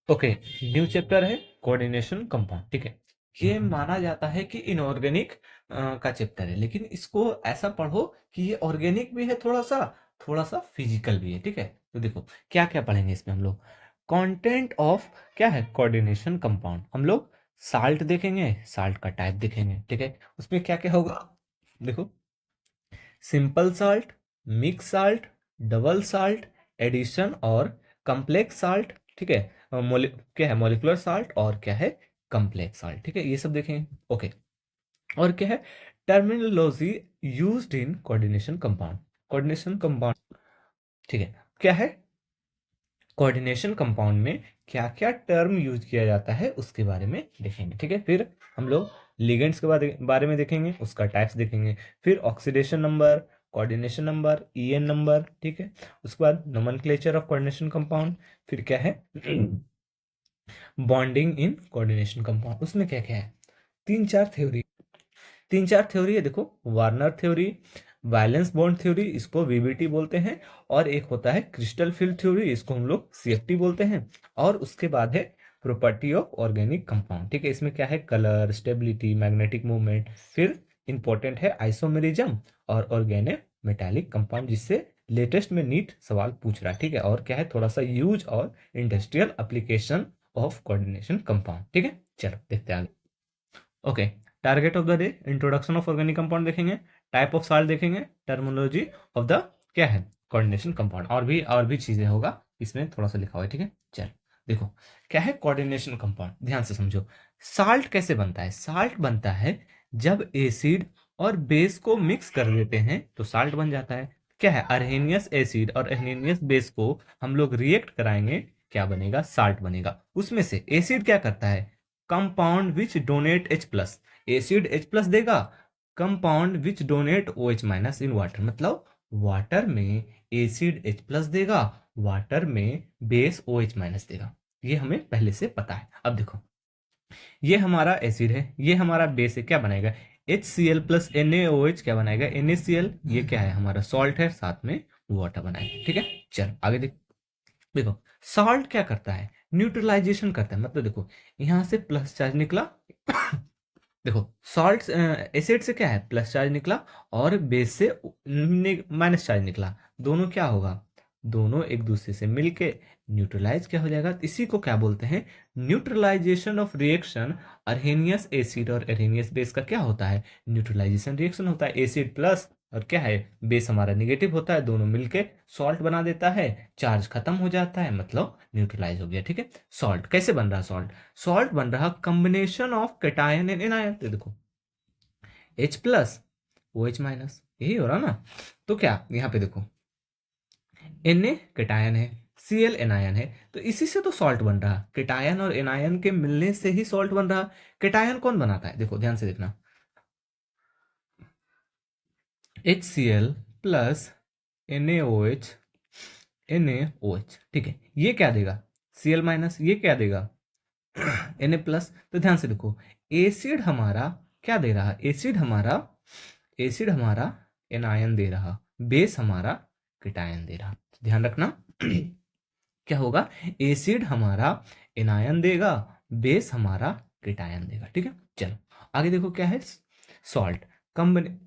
Okay, new chapter है coordination compound. ठीक है, ये माना जाता है कि इनऑर्गेनिक का चैप्टर है, लेकिन इसको ऐसा पढ़ो कि ये ऑर्गेनिक भी है, थोड़ा सा फिजिकल भी है। ठीक है, तो देखो क्या क्या पढ़ेंगे इसमें हम लोग। कंटेंट ऑफ क्या है कोऑर्डिनेशन कंपाउंड, हम लोग साल्ट देखेंगे, साल्ट का टाइप देखेंगे। ठीक है, उसमें क्या क्या होगा देखो, simple salt, mix salt, double salt, addition और कम्प्लेक्स साल्ट। ठीक है, क्या है मॉलिक्यूलर साल्ट और क्या है कम्प्लेक्स साल्ट। ठीक है, ये सब देखेंगे। ओके, और क्या है terminology used in coordination compound. Coordination compound, ठीक है, क्या है कोऑर्डिनेशन कंपाउंड में क्या क्या टर्म यूज किया जाता है उसके बारे में देखेंगे। ठीक है, फिर हम लोग लिगेंड्स के बारे में देखेंगे, उसका टाइप्स देखेंगे, फिर oxidation number, coordination number, EN number. ठीक है, उसके बाद नोमेनक्लेचर ऑफ कोऑर्डिनेशन कंपाउंड, फिर क्या है बॉन्डिंग इन कोऑर्डिनेशन कंपाउंड। उसमें क्या क्या है, तीन चार थ्योरी है देखो, Warner theory, valence bond theory, इसको वीबीटी बोलते हैं, और एक होता है क्रिस्टल फील्ड थ्योरी, इसको हम लोग सीएफटी बोलते हैं, और उसके बाद है प्रॉपर्टी ऑफ ऑर्गेनिक कंपाउंड। ठीक है, इसमें क्या है कलर, स्टेबिलिटी, मैग्नेटिक मूवमेंट, फिर इंपॉर्टेंट है आइसोमेरिज्म और ऑर्गेनो मेटालिक कंपाउंड, जिससे लेटेस्ट में नीट सवाल पूछ रहा है। ठीक है, और क्या है थोड़ा सा यूज और industrial application of coordination compound. ठीक है, चलो देखते हैं आगे। Okay, target of the day, introduction of organic compound देखेंगे, टाइप ऑफ साल्ट देखेंगे, टर्मिनोलॉजी ऑफ द क्या है कोऑर्डिनेशन कंपाउंड, और भी चीजें होगा इसमें थोड़ा सा लिखा हुआ है। ठीक है, चल देखो क्या है कोऑर्डिनेशन कंपाउंड, ध्यान से समझो। साल्ट कैसे बनता है, साल्ट बनता है जब एसिड और बेस को मिक्स कर देते हैं तो साल्ट बन जाता है। क्या है अरहेनियस एसिड और अरहेनियस बेस को हम लोग रिएक्ट कराएंगे, क्या बनेगा साल्ट बनेगा। उसमें से एसिड क्या करता है, compound which donate H+, acid H+ देगा, compound which donate OH- in water, मतलब वाटर में एसिड H+ देगा, वाटर में बेस OH- देगा। ये हमें पहले से पता है। अब देखो ये हमारा एसिड है, ये हमारा बेस है, क्या बनाएगा HCl प्लस NaOH, क्या बनाएगा NaCl, ये क्या है हमारा सॉल्ट है, साथ में वाटर बनाएगा। ठीक है, चल आगे देखो सॉल्ट क्या करता है, न्यूट्रलाइजेशन करता है, मतलब देखो यहां से प्लस चार्ज निकला देखो सॉल्ट एसिड से क्या है प्लस चार्ज निकला, और बेस से माइनस चार्ज निकला, दोनों क्या होगा, दोनों एक दूसरे से मिलके न्यूट्रलाइज क्या हो जाएगा, इसी को क्या बोलते हैं neutralization of reaction. Arrhenius acid और अरहेनियस बेस का क्या होता है न्यूट्रलाइजेशन रिएक्शन होता है, एसिड प्लस और क्या है बेस हमारा निगेटिव होता है, दोनों मिलके सॉल्ट बना देता है, चार्ज खत्म हो जाता है, मतलब न्यूट्रलाइज हो गया। ठीक है, सॉल्ट कैसे बन रहा सॉल्ट, सॉल्ट बन रहा combination of cation and anion. तो देखो H+OH-, यही हो रहा ना। तो क्या यहाँ पे देखो Na कैटायन है, Cl एनायन है, तो इसी से तो सॉल्ट बन रहा, कैटायन और एनायन के मिलने से ही सॉल्ट बन रहा। कैटायन कौन बनाता है, देखो ध्यान से देखना, HCl प्लस NaOH, NaOH। ठीक है, ये क्या देगा Cl-, ये क्या देगा Na+। तो ध्यान से देखो एसिड हमारा क्या दे रहा, एसिड हमारा एनायन दे रहा, बेस हमारा कैटायन दे रहा। ध्यान रखना क्या होगा, एसिड हमारा एनायन देगा, बेस हमारा कैटायन देगा। ठीक है, चलो आगे देखो क्या है सॉल्ट कम्बने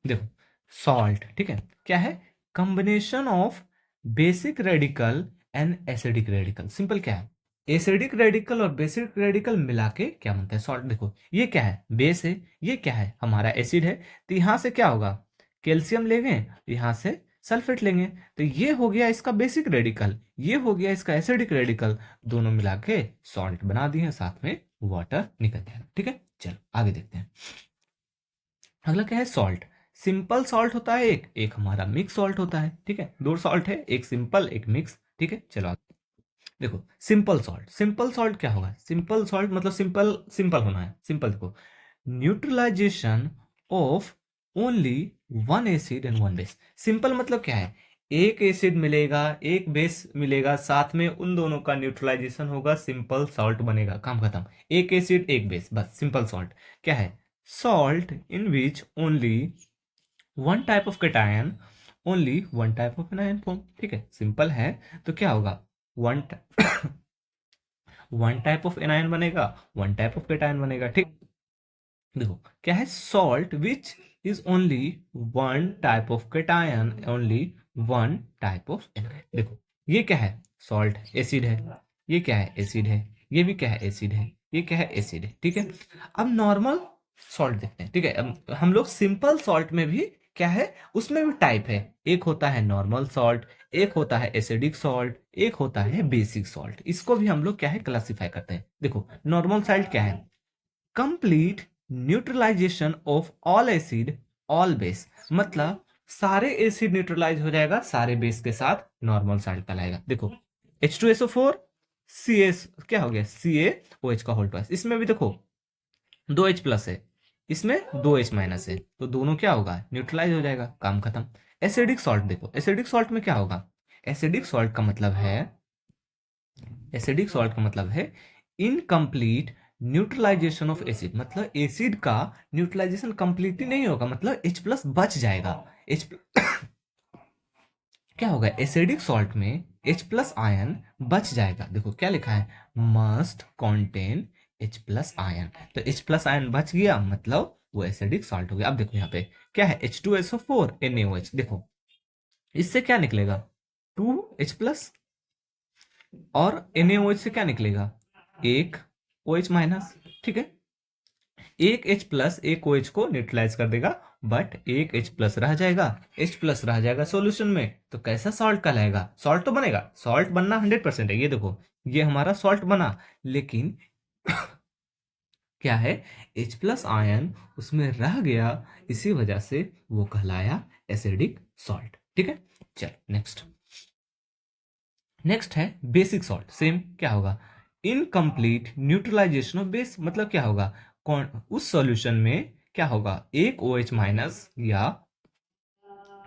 देखो सॉल्ट ठीक है क्या है combination of basic radical and acidic radical. Simple क्या है एसिडिक रेडिकल और बेसिक रेडिकल मिला के क्या बनता है सॉल्ट। देखो ये क्या है बेस है, ये क्या है हमारा एसिड है, तो यहां से क्या होगा कैल्शियम लेंगे, यहां से सल्फेट लेंगे, तो ये हो गया इसका बेसिक रेडिकल, ये हो गया इसका एसिडिक रेडिकल, दोनों मिला के सॉल्ट बना दिए, साथ में वाटर निकल जाएगा। ठीक है, चलो आगे देखते हैं। अगला क्या है सॉल्ट, सिंपल सॉल्ट होता है एक, एक हमारा मिक्स सॉल्ट होता है। ठीक है, दो सॉल्ट है, एक सिंपल एक मिक्स। ठीक है, चलो आगे देखो सिंपल सॉल्ट, सिंपल सॉल्ट क्या होगा, सिंपल सॉल्ट मतलब सिंपल सिंपल होना है। सिंपल देखो neutralization of only one acid and one base. Simple मतलब क्या है एक एसिड मिलेगा एक बेस मिलेगा, साथ में उन दोनों का न्यूट्रलाइजेशन होगा, सिंपल सॉल्ट बनेगा, काम खत्म। एक एसिड एक बेस, बस सिंपल सॉल्ट क्या है salt in which only one type of cation, only one type of anion form. ठीक है, सिंपल है तो क्या होगा one one type of anion बनेगा, वन टाइप ऑफ केटायन बनेगा, ठीक। देखो क्या है, salt which is only one type of cation, only one type of anion. देखो ये क्या है, सॉल्ट एसिड है, ये क्या है एसिड है, ये भी क्या है एसिड है, ये क्या है एसिड है, ठीक है। अब नॉर्मल सॉल्ट देखते हैं, ठीक है। अब हम लोग सिंपल सॉल्ट में भी क्या है, उसमें भी टाइप है, एक होता है नॉर्मल सॉल्ट, एक होता है एसिडिक सॉल्ट, एक होता है बेसिक सॉल्ट। इसको भी हम लोग क्या है क्लासिफाई करते हैं। देखो नॉर्मल सॉल्ट क्या है, complete neutralization of all acid all base, मतलब सारे एसिड न्यूट्रलाइज हो जाएगा सारे बेस के साथ, नॉर्मल सॉल्ट कहलाएगा। देखो H2SO4 CS क्या हो गया, CaOH का होल ट्वाइस, इसमें भी देखो 2H प्लस है, इसमें 2H माइनस है, तो दोनों क्या होगा न्यूट्रलाइज हो जाएगा, काम खत्म। एसिडिक सॉल्ट देखो, एसिडिक सॉल्ट में क्या होगा, एसिडिक सॉल्ट का मतलब है, एसिडिक सॉल्ट का मतलब है इनकम्प्लीट न्यूट्रलाइजेशन ऑफ एसिड, मतलब एसिड का न्यूट्रलाइजेशन कंप्लीटली नहीं होगा, मतलब H प्लस बच जाएगा। H क्या होगा, एसिडिक सॉल्ट में H प्लस आयन बच जाएगा। देखो क्या लिखा है, must contain H plus ion, तो H प्लस आयन बच गया, मतलब वो एसिडिक सॉल्ट हो गया। अब देखो यहाँ पे क्या है, H2SO4 NaOH, देखो इससे क्या निकलेगा 2H प्लस, और NaOH से क्या निकलेगा, एक OH माइनस, ठीक है। एक H प्लस एक OH को न्यूट्रलाइज कर देगा, बट एक H प्लस रह जाएगा, H प्लस रह जाएगा सॉल्यूशन में, तो कैसा सॉल्ट कहलाएगा, सॉल्ट तो बनेगा, सॉल्ट बनना 100% है। ये देखो ये हमारा सॉल्ट बना, लेकिन क्या है, H प्लस आयन उसमें रह गया, इसी वजह से वो कहलाया एसिडिक सॉल्ट, ठीक है। चल नेक्स्ट, नेक्स्ट है बेसिक सॉल्ट। सेम क्या होगा, इनकम्प्लीट न्यूट्रलाइजेशन ऑफ बेस, मतलब क्या होगा, कौन उस सॉल्यूशन में क्या होगा, एक OH माइनस, या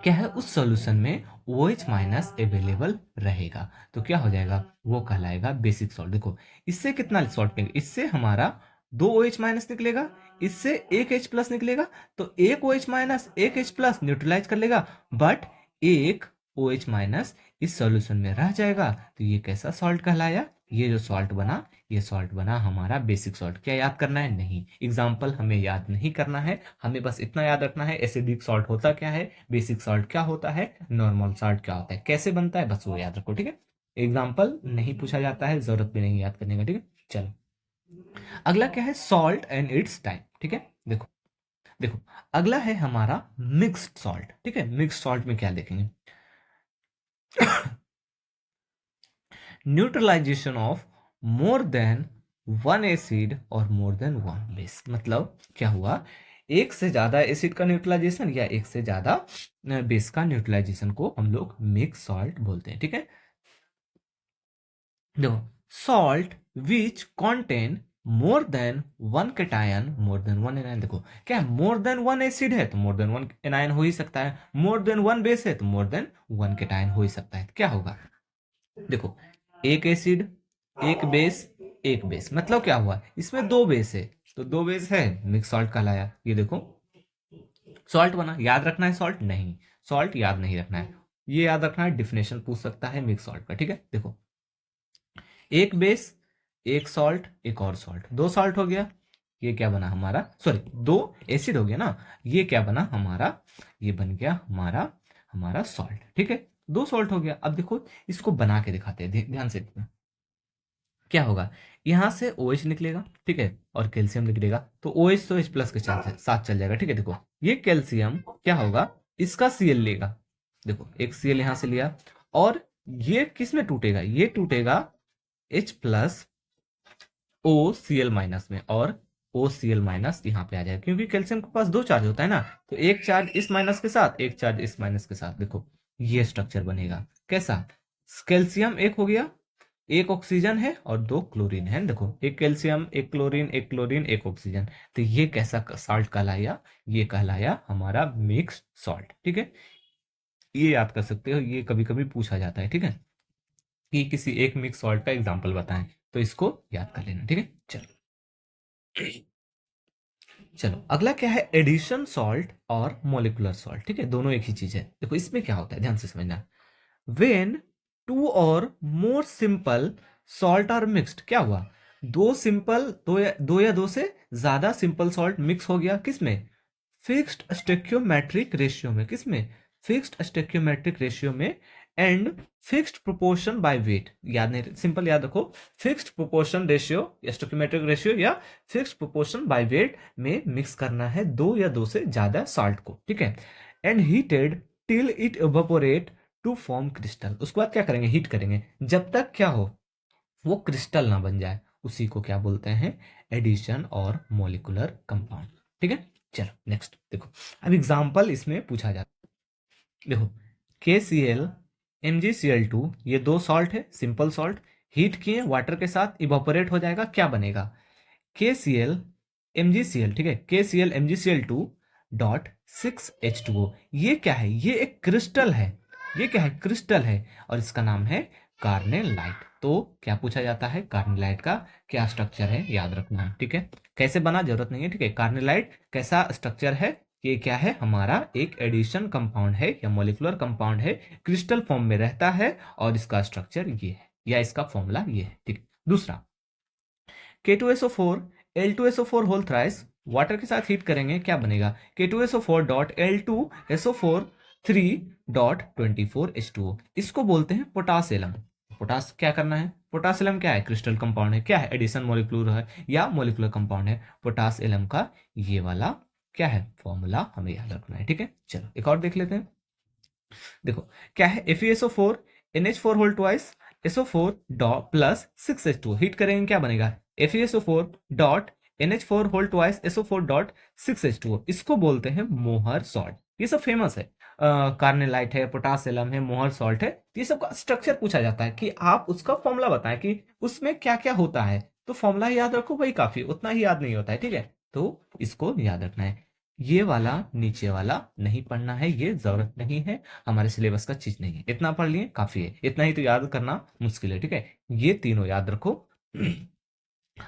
क्या है उस सॉल्यूशन में OH माइनस अवेलेबल रहेगा, तो क्या हो जाएगा, वो कहलाएगा बेसिक सॉल्ट। देखो इससे कितना सॉल्ट निकलेगा, इससे हमारा दो OH माइनस निकलेगा, इससे एक H प्लस निकलेगा, तो एक OH माइनस एक H प्लस न्यूट्रलाइज कर लेगा, बट एक OH माइनस इस सॉल्यूशन में रह जाएगा, तो ये कैसा सॉल्ट कहलाया, ये जो सॉल्ट बना, ये सॉल्ट बना हमारा बेसिक सॉल्ट। क्या याद करना है, नहीं, एग्जाम्पल हमें याद नहीं करना है, हमें बस इतना याद रखना है एसिडिक सॉल्ट होता क्या है, बेसिक सॉल्ट क्या होता है, नॉर्मल सॉल्ट क्या होता है, कैसे बनता है, बस वो याद रखो, ठीक है। एग्जाम्पल नहीं पूछा जाता है, जरूरत भी नहीं याद करने का, ठीक है। चलो अगला क्या है, सॉल्ट एंड इट्स टाइप, ठीक है। देखो देखो अगला है हमारा मिक्स्ड सॉल्ट, ठीक है। मिक्स्ड सॉल्ट में क्या देखेंगे, neutralization of more than one acid और मोर देन वन बेस, मतलब क्या हुआ, एक से ज्यादा एसिड का न्यूट्रलाइजेशन या एक से ज्यादा बेस का न्यूट्रलाइजेशन को हम लोग मिक्स सॉल्ट बोलते हैं, ठीक है। देखो salt which contain more than one cation more than one anion, देखो क्या है, मोर देन वन एसिड है तो मोर देन वन एनायन हो ही सकता है, मोर देन वन बेस है तो मोर देन वन केटायन हो ही सकता है, तो क्या होगा, देखो एक एसिड एक बेस, मतलब क्या हुआ, इसमें दो बेस है, तो दो बेस है, मिक्स सॉल्ट कहलाया। ये देखो सॉल्ट बना, याद रखना है सॉल्ट, नहीं सॉल्ट याद नहीं रखना है, ये याद रखना है, डिफिनेशन पूछ सकता है मिक्स सॉल्ट का, ठीक है। देखो एक बेस एक सॉल्ट एक और सॉल्ट, दो सॉल्ट हो गया, ये क्या बना हमारा, सॉरी दो एसिड हो गया ना, ये क्या बना हमारा, ये बन गया हमारा हमारा सॉल्ट, ठीक है। दो सॉल्ट हो गया। अब देखो इसको बना के दिखाते हैं, ध्यान से देखना क्या होगा, यहां से OH निकलेगा, ठीक है, और कैल्शियम निकलेगा, तो OH तो H प्लस के साथ चल जाएगा, ठीक है। देखो ये कैल्शियम क्या होगा, इसका Cl लेगा, देखो एक Cl यहां से लिया, और ये किस में टूटेगा, ये टूटेगा H प्लस OCl माइनस में, और OCl माइनस यहाँ पे आ जाएगा, क्योंकि कैल्शियम के पास दो चार्ज होता है ना, तो एक चार्ज इस माइनस के साथ, एक चार्ज इस माइनस के साथ, देखो ये स्ट्रक्चर बनेगा कैसा, कैल्शियम एक हो गया, एक ऑक्सीजन है और दो क्लोरीन है, देखो एक कैल्शियम एक क्लोरीन एक क्लोरीन एक ऑक्सीजन, तो ये कैसा सॉल्ट कहलाया, ये कहलाया हमारा मिक्स्ड सॉल्ट, ठीक है। ये याद कर सकते हो, ये कभी कभी पूछा जाता है, ठीक है, कि किसी एक मिक्स सॉल्ट का एग्जाम्पल बताएं, तो इसको याद कर लेना, ठीक है। चलो चलो अगला क्या है, एडिशन सॉल्ट और मोलिकुलर सॉल्ट, ठीक है, दोनों एक ही चीज है। देखो इसमें क्या होता है, ध्यान से समझना, वेन टू और more simple salt are mixed, क्या हुआ, दो सिंपल, दो या दो से ज्यादा सिंपल सॉल्ट मिक्स हो गया किसमें, फिक्स्ड स्टोइकियोमेट्रिक रेशियो में, किसमें, फिक्स्ड स्टोइकियोमेट्रिक रेशियो में, and fixed proportion by weight, याद नहीं, सिंपल याद रखो, फिक्स्ड प्रोपोर्शन रेशियो या स्टोइकियोमेट्रिक रेशियो या फिक्स्ड प्रोपोर्शन बाय वेट में मिक्स करना है दो या दो से ज्यादा सॉल्ट को, ठीक है, and heated till it evaporate to form crystal, उसके बाद क्या करेंगे, हीट करेंगे जब तक क्या हो, वो क्रिस्टल ना बन जाए, उसी को क्या बोलते हैं, एडिशन और मॉलिक्यूलर कंपाउंड, ठीक है। चलो नेक्स्ट देखो, अब एग्जांपल इसमें पूछा जाता है, देखो KCl MgCl2, ये दो सॉल्ट है, सिंपल सॉल्ट, हीट किए वाटर के साथ इवापोरेट हो जाएगा, क्या बनेगा, KCl MgCl, ठीक है, KCl MgCl2 डॉट 6H2O, ये क्या है, ये एक क्रिस्टल है, ये क्या है, क्रिस्टल है, और इसका नाम है कार्नेलाइट। तो क्या पूछा जाता है, कार्नेलाइट का क्या स्ट्रक्चर है, याद रखना है, ठीक है, कैसे बना जरूरत नहीं है, ठीक है, कार्नेलाइट कैसा स्ट्रक्चर है, ये क्या है, हमारा एक एडिशन कंपाउंड है या मॉलिक्यूलर कंपाउंड है, क्रिस्टल फॉर्म में रहता है, और इसका स्ट्रक्चर ये है या इसका फॉर्मूला ये है, ठीक। दूसरा K2SO4 L2SO4 whole thrice, water के साथ हीट करेंगे क्या बनेगा, K2SO4 dot L2SO4 3 dot 24H2O, इसको बोलते हैं पोटासियम। पोटास क्या करना है, पोटासियम क्या है, क्रिस्टल कंपाउंड है, क्या है, एडिशन मॉलिक्यूलर है या मॉलिक्यूलर कंपाउंड है, पोटासियम का ये वाला क्या है, फॉर्मूला हमें याद रखना है, ठीक है। चलो एक और देख लेते हैं, देखो क्या है, FeSO4 NH4 whole twice SO4 dot plus 6H2, heat करेंगे क्या बनेगा, FeSO4 dot NH4 whole twice SO4 dot 6H2O, इसको बोलते हैं मोहर सॉल्ट, ये सब फेमस है, कार्नेलाइट है, पोटासियम है, मोहर सॉल्ट है, ये सब का स्ट्रक्चर पूछा जाता है कि आप उसका फॉर्मूला बताएं कि उसमें क्या क्या होता है, तो फॉर्मूला याद रखो वही काफी, उतना ही याद नहीं होता है, ठीक है, तो इसको याद रखना है, ये वाला नीचे वाला नहीं पढ़ना है, ये जरूरत नहीं है, हमारे सिलेबस का चीज नहीं है, इतना पढ़ लिए काफी है, इतना ही तो याद करना मुश्किल है, ठीक है, ये तीनों याद रखो,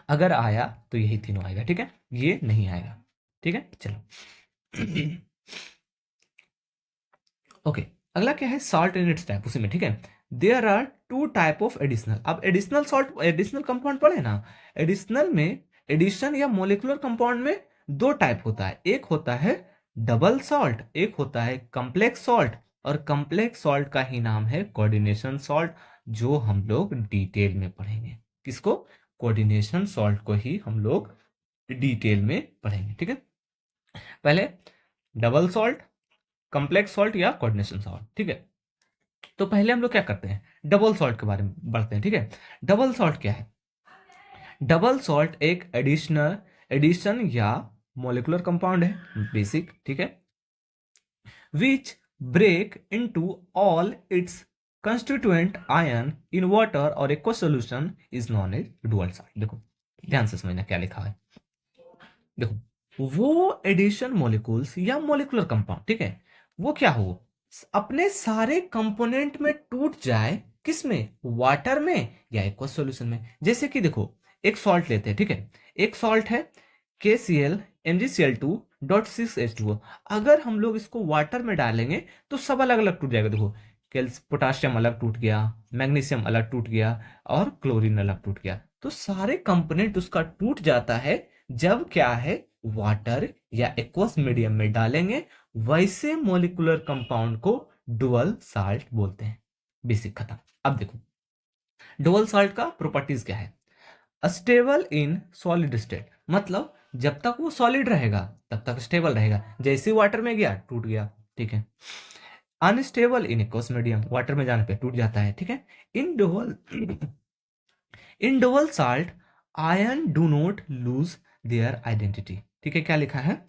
अगर आया तो यही तीनों आएगा, ठीक है, ये नहीं आएगा, ठीक है। चलो ओके, अगला क्या है, सॉल्ट इन इट्स टाइप, उसी में, ठीक है, there are two type of additional, अब एडिशनल सॉल्ट, एडिशनल कंपाउंड पढ़े ना, एडिशनल में, एडिशन या मोलिकुलर कंपाउंड में दो टाइप होता है, एक होता है डबल सॉल्ट, एक होता है कॉम्प्लेक्स सॉल्ट, और कॉम्प्लेक्स सॉल्ट का ही नाम है कोऑर्डिनेशन सॉल्ट, जो हम लोग डिटेल में पढ़ेंगे, किसको, कोऑर्डिनेशन सॉल्ट को ही हम लोग डिटेल में पढ़ेंगे, ठीक है। पहले डबल सॉल्ट, कॉम्प्लेक्स सॉल्ट या कोऑर्डिनेशन सॉल्ट, ठीक है, तो पहले हम लोग क्या करते हैं, डबल सॉल्ट के बारे में बढ़ते हैं, ठीक है। डबल सॉल्ट क्या है, डबल सॉल्ट एक एडिशन या मॉलिक्यूलर कंपाउंड है, बेसिक, ठीक है, which break into all its constituent ion in water और aqua solution is known as dual salt. देखो ध्यान से समझना क्या लिखा है, देखो वो एडिशन मॉलिक्यूल्स या मॉलिक्यूलर कंपाउंड, ठीक है, वो क्या हो, अपने सारे कंपोनेंट में टूट जाए, किसमें, वाटर में या एक्वस सॉल्यूशन में, जैसे कि देखो एक सॉल्ट लेते हैं, ठीक है, एक सॉल्ट है KCl MgCl2 डॉट 6H2O, अगर हम लोग इसको वाटर में डालेंगे तो सब अलग अलग टूट जाएगा, देखो पोटाशियम अलग टूट गया, मैग्नीशियम अलग टूट गया, और क्लोरीन अलग टूट गया, तो सारे कंपोनेंट उसका टूट जाता है जब क्या है, वाटर या एक्वस मीडियम में डालेंगे, वैसे मॉलिक्यूलर कंपाउंड को डुअल साल्ट बोलते हैं, बेसिक खत्म। अब देखो डुअल साल्ट का प्रॉपर्टीज क्या है, स्टेबल इन सॉलिड स्टेट, मतलब जब तक वो सॉलिड रहेगा तब तक स्टेबल रहेगा, जैसे वाटर में गया टूट गया, ठीक है, unstable in aqueous medium, water में जाने पे टूट जाता है, ठीक है, in dual, in dual salt ion do not lose their identity, ठीक है, क्या लिखा है,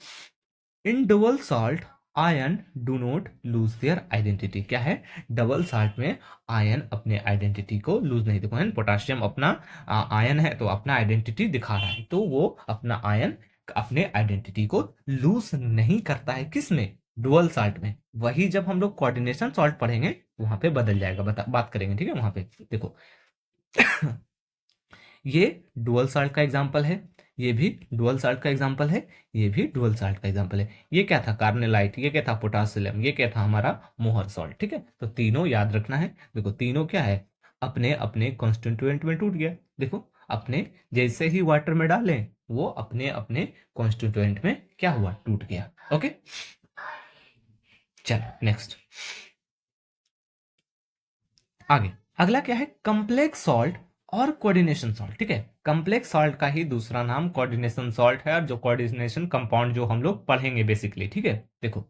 in double salt ion do not lose their identity, क्या है, डबल सॉल्ट में आयन अपने आइडेंटिटी को लूज नहीं, देखो है पोटाशियम अपना आयन है तो अपना आइडेंटिटी दिखा रहा है, तो वो अपना आयन अपने आइडेंटिटी को लूज नहीं करता है, किसमें, डुअल सॉल्ट में, वही जब हम लोग कोऑर्डिनेशन सॉल्ट पढ़ेंगे वहां पे बदल जाएगा, बात करेंगे, ठीक है, वहां पे देखो ये डुअल साल्ट का एग्जांपल है, ये भी डुअल साल्ट का एग्जांपल है, ये भी डुअल साल्ट का एग्जांपल है, ये क्या था, कार्नेलाइट, ये क्या था, पोटासियम, ये क्या था, हमारा मोहर सॉल्ट, ठीक है, तो तीनों याद रखना है, देखो तीनों क्या है, अपने अपने कॉन्स्टिट्यूएंट में टूट गया, देखो अपने जैसे ही वाटर में डालें वो अपने अपने कॉन्स्टिट्यूएंट में क्या हुआ, टूट गया। ओके, चलो नेक्स्ट आगे। अगला क्या है, कंप्लेक्स सॉल्ट और कोऑर्डिनेशन सॉल्ट। ठीक है, कंप्लेक्स सॉल्ट का ही दूसरा नाम कोऑर्डिनेशन सॉल्ट है, और जो कोऑर्डिनेशन कंपाउंड जो हम लोग पढ़ेंगे बेसिकली। ठीक है, देखो,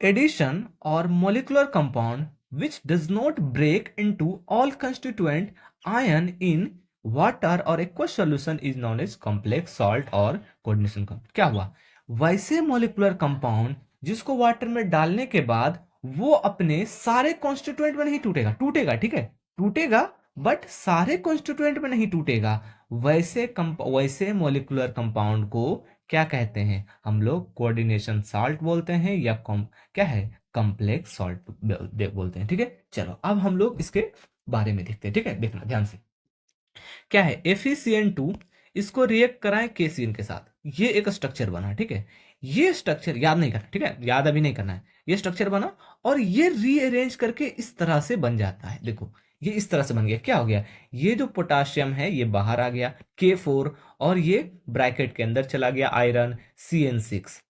एडिशन और molecular compound which does not break into all constituent ion in water or aqueous solution is known as complex salt और coordination compound। क्या हुआ, वैसे मोलिकुलर कंपाउंड जिसको वाटर में डालने के बाद वो अपने सारे कॉन्स्टिट्यूएंट में नहीं टूटेगा, टूटेगा ठीक है, टूटेगा बट सारे कॉन्स्टिट्यूएंट में नहीं टूटेगा, वैसे मोलिकुलर कंपाउंड को क्या कहते हैं हम लोग, कोऑर्डिनेशन साल्ट बोलते हैं, या क्या है, कॉम्प्लेक्स सॉल्ट बोलते हैं। ठीक है, चलो अब हम लोग इसके बारे में देखते हैं। ठीक है, देखना ध्यान से, क्या है FeCN2, इसको रिएक्ट कराएं KCN के साथ, ये एक स्ट्रक्चर बना। ठीक है, ये स्ट्रक्चर याद नहीं करना, ठीक है, याद अभी नहीं करना है, ये स्ट्रक्चर बना और ये रीअरेंज करके इस तरह से बन जाता है। देखो ये इस तरह से बन गया, क्या हो गया, ये जो पोटाशियम है ये बाहर आ गया K4, और ये ब्रैकेट के अंदर चला गया आयरन CN6,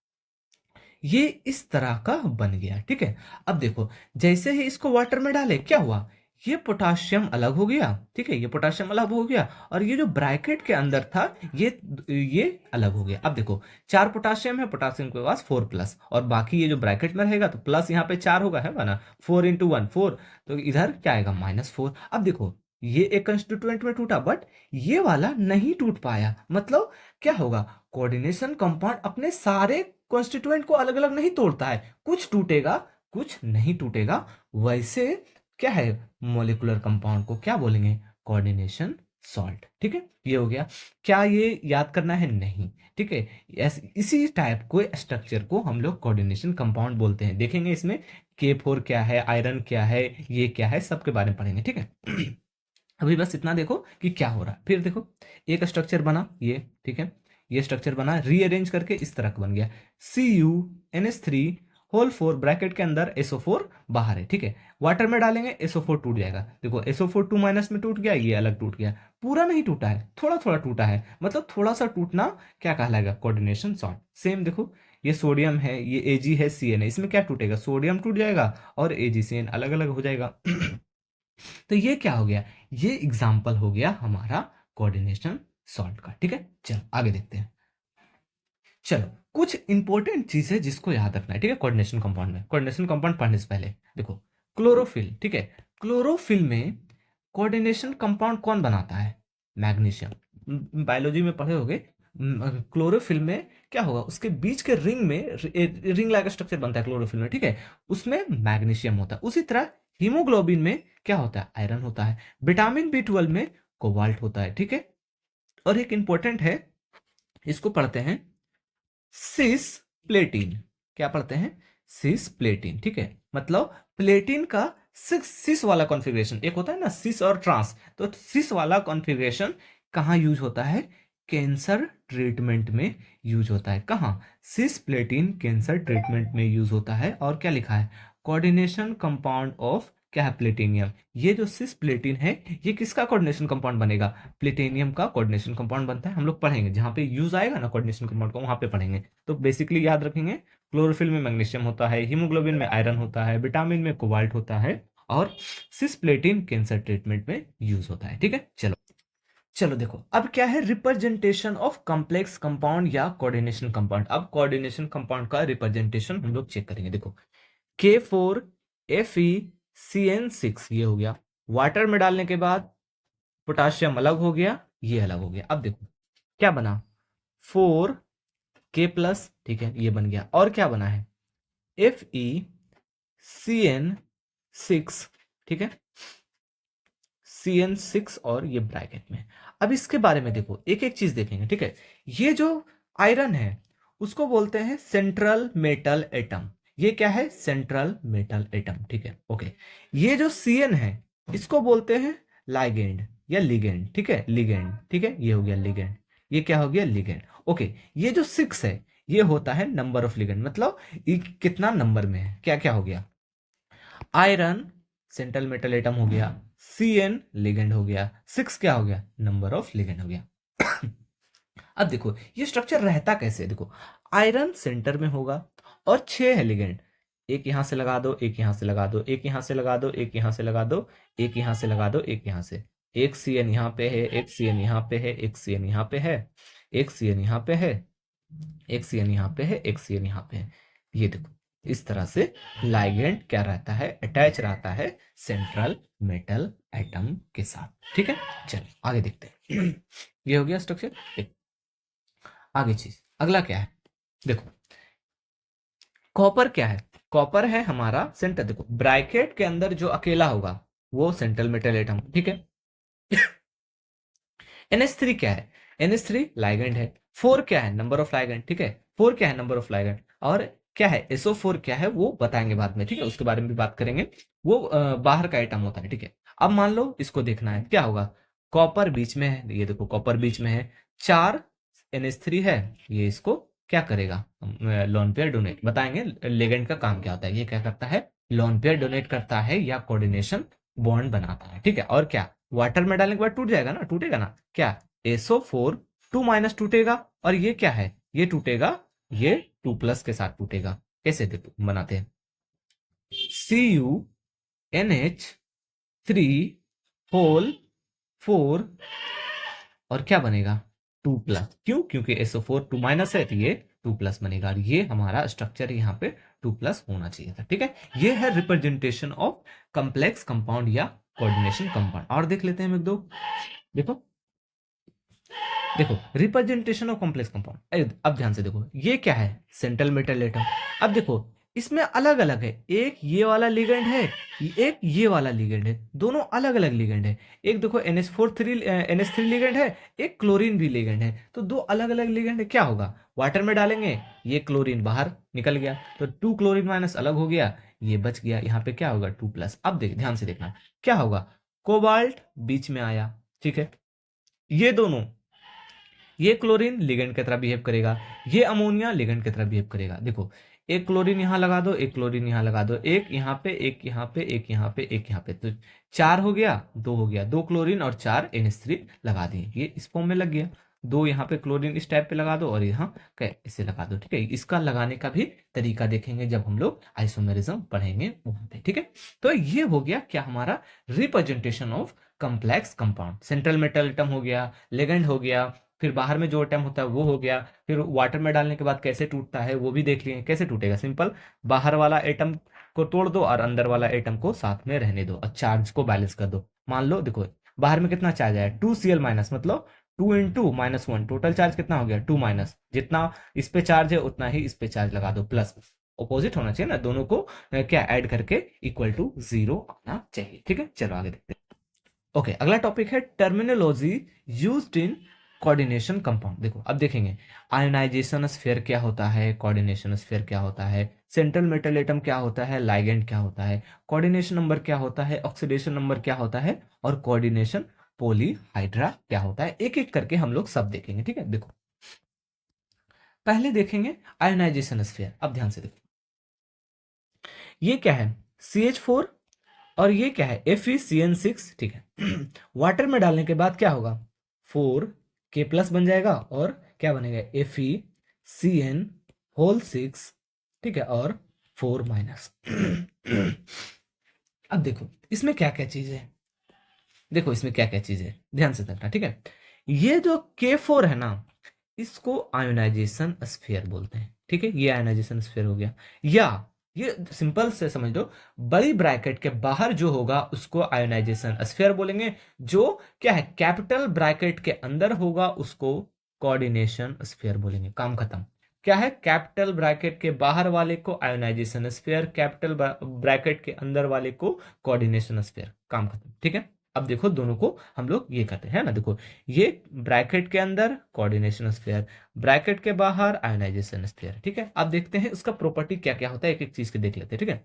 ये इस तरह का बन गया। ठीक है, अब देखो जैसे ही इसको वाटर में डाले क्या हुआ, ये पोटाशियम अलग हो गया। ठीक है, ये पोटाशियम अलग हो गया, और ये जो ब्रैकेट के अंदर था ये अलग हो गया। अब देखो 4 पोटाशियम है, पोटाशियम के पास 4+, और बाकी ये जो ब्रैकेट में रहेगा तो प्लस यहाँ पे 4 होगा, है ना, 4 × 1 4, तो इधर क्या आएगा -4। अब देखो ये एक कंस्टिट्यूएंट में टूटा बट ये वाला नहीं टूट पाया, मतलब क्या होगा, कोऑर्डिनेशन कंपाउंड अपने सारे कॉन्स्टिट्यूएंट को अलग अलग नहीं तोड़ता है, कुछ टूटेगा कुछ नहीं टूटेगा, वैसे क्या है, मोलिकुलर कंपाउंड को क्या बोलेंगे, कोऑर्डिनेशन सॉल्ट। ठीक है, ये हो गया। क्या ये याद करना है, नहीं। ठीक है, इसी टाइप को स्ट्रक्चर को हम लोग कोऑर्डिनेशन कंपाउंड बोलते हैं। देखेंगे इसमें K4 क्या है, आयरन क्या है, ये क्या है, सबके बारे में पढ़ेंगे। ठीक है अभी बस इतना देखो कि क्या हो रहा है, फिर देखो एक स्ट्रक्चर बना ये। ठीक है, ये स्ट्रक्चर बना रीअरेंज करके इस तरह का बन गया, CuNH3 होल 4 ब्रैकेट के अंदर SO4 बाहर है। ठीक है, वाटर में डालेंगे SO4 टूट जाएगा, देखो SO4 2- में टूट गया, ये अलग टूट गया, पूरा नहीं टूटा है, थोड़ा थोड़ा टूटा है, मतलब थोड़ा सा टूटना क्या कहलाएगा, कोऑर्डिनेशन सॉल्ट। सेम देखो ये सोडियम है, ये Ag है, CN है, इसमें क्या टूटेगा, सोडियम टूट जाएगा और AgCN अलग अलग हो जाएगा। तो ये क्या हो गया, ये एग्जाम्पल हो गया हमारा कोऑर्डिनेशन सॉल्ट का। ठीक है, चलो आगे देखते हैं। चलो कुछ इंपॉर्टेंट चीज है जिसको याद रखना है। ठीक है, कोऑर्डिनेशन कंपाउंड में, कोऑर्डिनेशन कंपाउंड पढ़ने से पहले देखो क्लोरोफिल। ठीक है, क्लोरोफिल में कोऑर्डिनेशन कंपाउंड कौन बनाता है, मैग्नीशियम। बायोलॉजी में पढ़े होगे, क्लोरोफिल में क्या होगा, उसके बीच के रिंग में रिंग लाइक स्ट्रक्चर बनता है क्लोरोफिल में। ठीक है, उसमें मैग्नीशियम होता है। उसी तरह हीमोग्लोबिन में क्या होता है, आयरन होता है। विटामिन B12 में कोबाल्ट होता है। ठीक है, और एक इंपॉर्टेंट है, इसको पढ़ते हैं सिस प्लेटिन। क्या पढ़ते हैं, सिस प्लेटिन। ठीक है, मतलब प्लेटिन का सिक्स सिस वाला कॉन्फ़िगरेशन, एक होता है ना सिस और ट्रांस, तो सिस वाला कॉन्फ़िगरेशन कहाँ यूज होता है, कैंसर ट्रीटमेंट में यूज होता है। कहाँ, सिस प्लेटिन कैंसर ट्रीटमेंट में यूज होता है। और क्या लिखा है, कोऑर्डिनेशन कंपाउंड ऑफ क्या है, प्लेटिनियम। ये जो सिस प्लेटिन है ये किसका कोऑर्डिनेशन कंपाउंड बनेगा, प्लेटिनियम का कोऑर्डिनेशन कंपाउंड बनता है। हम लोग पढ़ेंगे जहां पे यूज आएगा ना कोऑर्डिनेशन कंपाउंड को, वहां पे पढ़ेंगे। तो बेसिकली याद रखेंगे, क्लोरोफिल में मैग्नीशियम होता है, हीमोग्लोबिन में आयरन होता है, विटामिन में कोबाल्ट होता है, और सिस्प्लेटिन कैंसर ट्रीटमेंट में यूज होता है। ठीक है, चलो चलो देखो अब क्या है, रिप्रेजेंटेशन ऑफ कॉम्प्लेक्स कंपाउंड या कोऑर्डिनेशन कंपाउंड। अब कोऑर्डिनेशन कंपाउंड का रिप्रेजेंटेशन हम लोग चेक करेंगे। देखो K4FeCN6 ये हो गया, वाटर में डालने के बाद पोटाशियम अलग हो गया, ये अलग हो गया। अब देखो क्या बना, 4K+, ठीक है, ये बन गया। और क्या बना है, FeCN6, ठीक है, CN6, और ये ब्रैकेट में। अब इसके बारे में देखो, एक एक चीज देखेंगे। ठीक है, ये जो आयरन है उसको बोलते हैं सेंट्रल मेटल एटम। ये क्या है, सेंट्रल मेटल एटम। ठीक है, ओके। ये जो CN है इसको बोलते हैं लाइगेंड या लिगेंड। ठीक है, लिगेंड। ठीक है, ये हो गया लिगेंड, ये क्या हो गया, लिगेंड। ओके, ये जो 6 है ये होता है नंबर ऑफ लिगेंड, मतलब ये कितना नंबर में है, क्या क्या हो गया, आयरन सेंट्रल मेटल एटम हो गया, Cn लिगेंड हो गया, 6 क्या हो गया, नंबर ऑफ लिगेंड हो गया। अब देखो ये स्ट्रक्चर रहता कैसे है, देखो आयरन सेंटर में होगा और 6 है लिगेंड, एक यहां से लगा दो, एक यहां से लगा दो, एक यहां से लगा दो, एक यहां से लगा दो, एक यहां से लगा दो, एक यहां से, एक Cn यहाँ पे है, एक Cn यहाँ पे है, एक Cn यहाँ पे है, एक Cn यहाँ पे है, एक Cn यहाँ पे है, एक Cn यहाँ पे है। ये देखो इस तरह से लाइगेंड क्या रहता है, अटैच रहता है सेंट्रल मेटल एटम के साथ। ठीक है, चलो आगे देखते हैं। ये हो गया स्ट्रक्चर। आगे चीज अगला क्या है, देखो कॉपर क्या है, कॉपर है हमारा सेंटर, देखो ब्रैकेट के अंदर जो अकेला होगा वो सेंट्रल मेटल एटम। ठीक है, NH3 क्या है, NH3 लाइगेंड है, 4 क्या है, नंबर ऑफ लाइगेंड। ठीक है, 4 क्या है, नंबर ऑफ लाइगेंड। और क्या है, SO4 क्या है वो बताएंगे बाद में, ठीक है, उसके बारे में भी बात करेंगे। वो बाहर का आइटम होता है। ठीक है, अब मान लो इसको देखना है क्या होगा, कॉपर बीच में है, ये देखो कॉपर बीच में है, 4 NH3 है, ये इसको क्या करेगा, लोन पेयर डोनेट, बताएंगे लेगेंड का काम क्या होता है। ये क्या करता है, लोन पेयर डोनेट करता है या कोऑर्डिनेशन बॉन्ड बनाता है। ठीक है, और क्या वाटर में डालने के बाद टूट जाएगा ना, टूटेगा ना, क्या SO4 2 माइनस टूटेगा, और ये क्या है, ये टूटेगा, ये 2 प्लस के साथ टूटेगा। कैसे देखो बनाते हैं, CuNH3 होल 4 और क्या बनेगा 2 प्लस, क्यों, क्योंकि SO4 2 माइनस है तो ये 2 प्लस बनेगा, और ये हमारा स्ट्रक्चर यहाँ पे 2 प्लस होना चाहिए था। ठीक है, ये है रिप्रेजेंटेशन ऑफ कंप्लेक्स कंपाउंड या कोऑर्डिनेशन कंपाउंड। और देख लेते हैं हम एक दो, देखो देखो रिप्रेजेंटेशन ऑफ कॉम्प्लेक्स कंपाउंड। अब ध्यान से देखो ये क्या है, सेंट्रल मेटल एटम। अब देखो इसमें अलग अलग है, एक ये वाला लिगेंड है, एक ये वाला लिगेंड है, दोनों अलग अलग लिगेंड है। एक देखो NH3 लिगेंड है, एक क्लोरीन भी लिगेंड है, तो दो अलग अलग लिगेंड है। क्या होगा, वाटर में डालेंगे, ये क्लोरीन बाहर निकल गया तो 2 क्लोरीन माइनस अलग हो गया, ये बच गया, यहाँ पे क्या होगा 2 प्लस। अब देख ध्यान से देखना क्या होगा, कोबाल्ट बीच में आया। ठीक है, ये दोनों, ये क्लोरीन लिगेंड की तरह बिहेव करेगा, ये अमोनिया लिगेंड की तरह बिहेव करेगा। देखो एक क्लोरीन यहां लगा दो, एक क्लोरीन यहां लगा दो, एक यहां पे, एक यहां पे, एक यहां पे, एक यहां पे, तो 4 हो गया, 2 हो गया, 2 क्लोरीन और 4 NH3 लगा दिए, ये इस फॉर्म में लग गया। 2 यहाँ पे क्लोरीन इस टाइप पे लगा दो और यहाँ इसे लगा दो। ठीक है, इसका लगाने का भी तरीका देखेंगे जब हम लोग आइसोमेरिज्म पढ़ेंगे वहां पे। ठीक है, तो ये हो गया क्या हमारा representation of complex compound. Central metal atom हो गया, लिगेंड हो गया, फिर बाहर में जो एटम होता है वो हो गया, फिर वाटर में डालने के बाद कैसे टूटता है वो भी देख लिए। कैसे टूटेगा, सिंपल, बाहर वाला एटम को तोड़ दो और अंदर वाला एटम को साथ में रहने दो और चार्ज को बैलेंस कर दो। मान लो देखो बाहर में कितना चार्ज आया 2Cl माइनस, मतलब 2 इंटू माइनस 1, टोटल चार्ज कितना हो गया 2 माइनस, जितना इस पे चार्ज है उतना ही इस पे चार्ज लगा दो, प्लस ऑपोजिट होना चाहिए ना, दोनों को क्या ऐड करके इक्वल टू 0 आना चाहिए। ठीक है, चलो आगे देखते हैं। ओके, अगला टॉपिक है terminology used in coordination compound. देखो अब देखेंगे आयोनाइजेशन स्फीयर क्या होता है, कोऑर्डिनेशन स्फीयर क्या होता है, सेंट्रल मेटल एटम क्या होता है, लाइगेंड क्या होता है, कोऑर्डिनेशन नंबर क्या होता है, ऑक्सीडेशन नंबर क्या होता है, और कोऑर्डिनेशन पॉलीहाइड्रा क्या होता है। एक एक करके हम लोग सब देखेंगे। ठीक है, देखो पहले देखेंगे आयोनाइजेशन स्फीयर। अब ध्यान से देखो ये क्या है, CH4 और ये क्या है FeCN6। ठीक है, वाटर में डालने के बाद क्या होगा 4K प्लस बन जाएगा और क्या बनेगा FeCN होल 6। ठीक है, और 4 माइनस। अब देखो इसमें क्या क्या चीज है, देखो इसमें क्या क्या चीज है, ध्यान से देखना। ठीक है, ये जो K4 है ना, इसको आयोनाइजेशन स्फीयर बोलते हैं। ठीक है, ये आयोनाइजेशन स्फीयर हो गया, या ये सिंपल से समझ लो, बड़ी ब्रैकेट के बाहर जो होगा उसको आयोनाइजेशन स्फीयर बोलेंगे, जो क्या है कैपिटल ब्रैकेट के अंदर होगा उसको कोऑर्डिनेशन स्फीयर बोलेंगे। काम खत्म। क्या है, कैपिटल ब्रैकेट के बाहर वाले को आयोनाइजेशन स्फीयर, कैपिटल ब्रैकेट के अंदर वाले को कोऑर्डिनेशन स्फीयर। काम खत्म। ठीक है, अब देखो दोनों को हम लोग ये करते हैं ना, देखो ये ब्रैकेट के अंदर कोऑर्डिनेशन स्फीयर, ब्रैकेट के बाहर आयोनाइजेशन स्फीयर। ठीक है, अब देखते हैं उसका प्रॉपर्टी क्या क्या होता है, एक एक चीज के देख लेते हैं। ठीक है,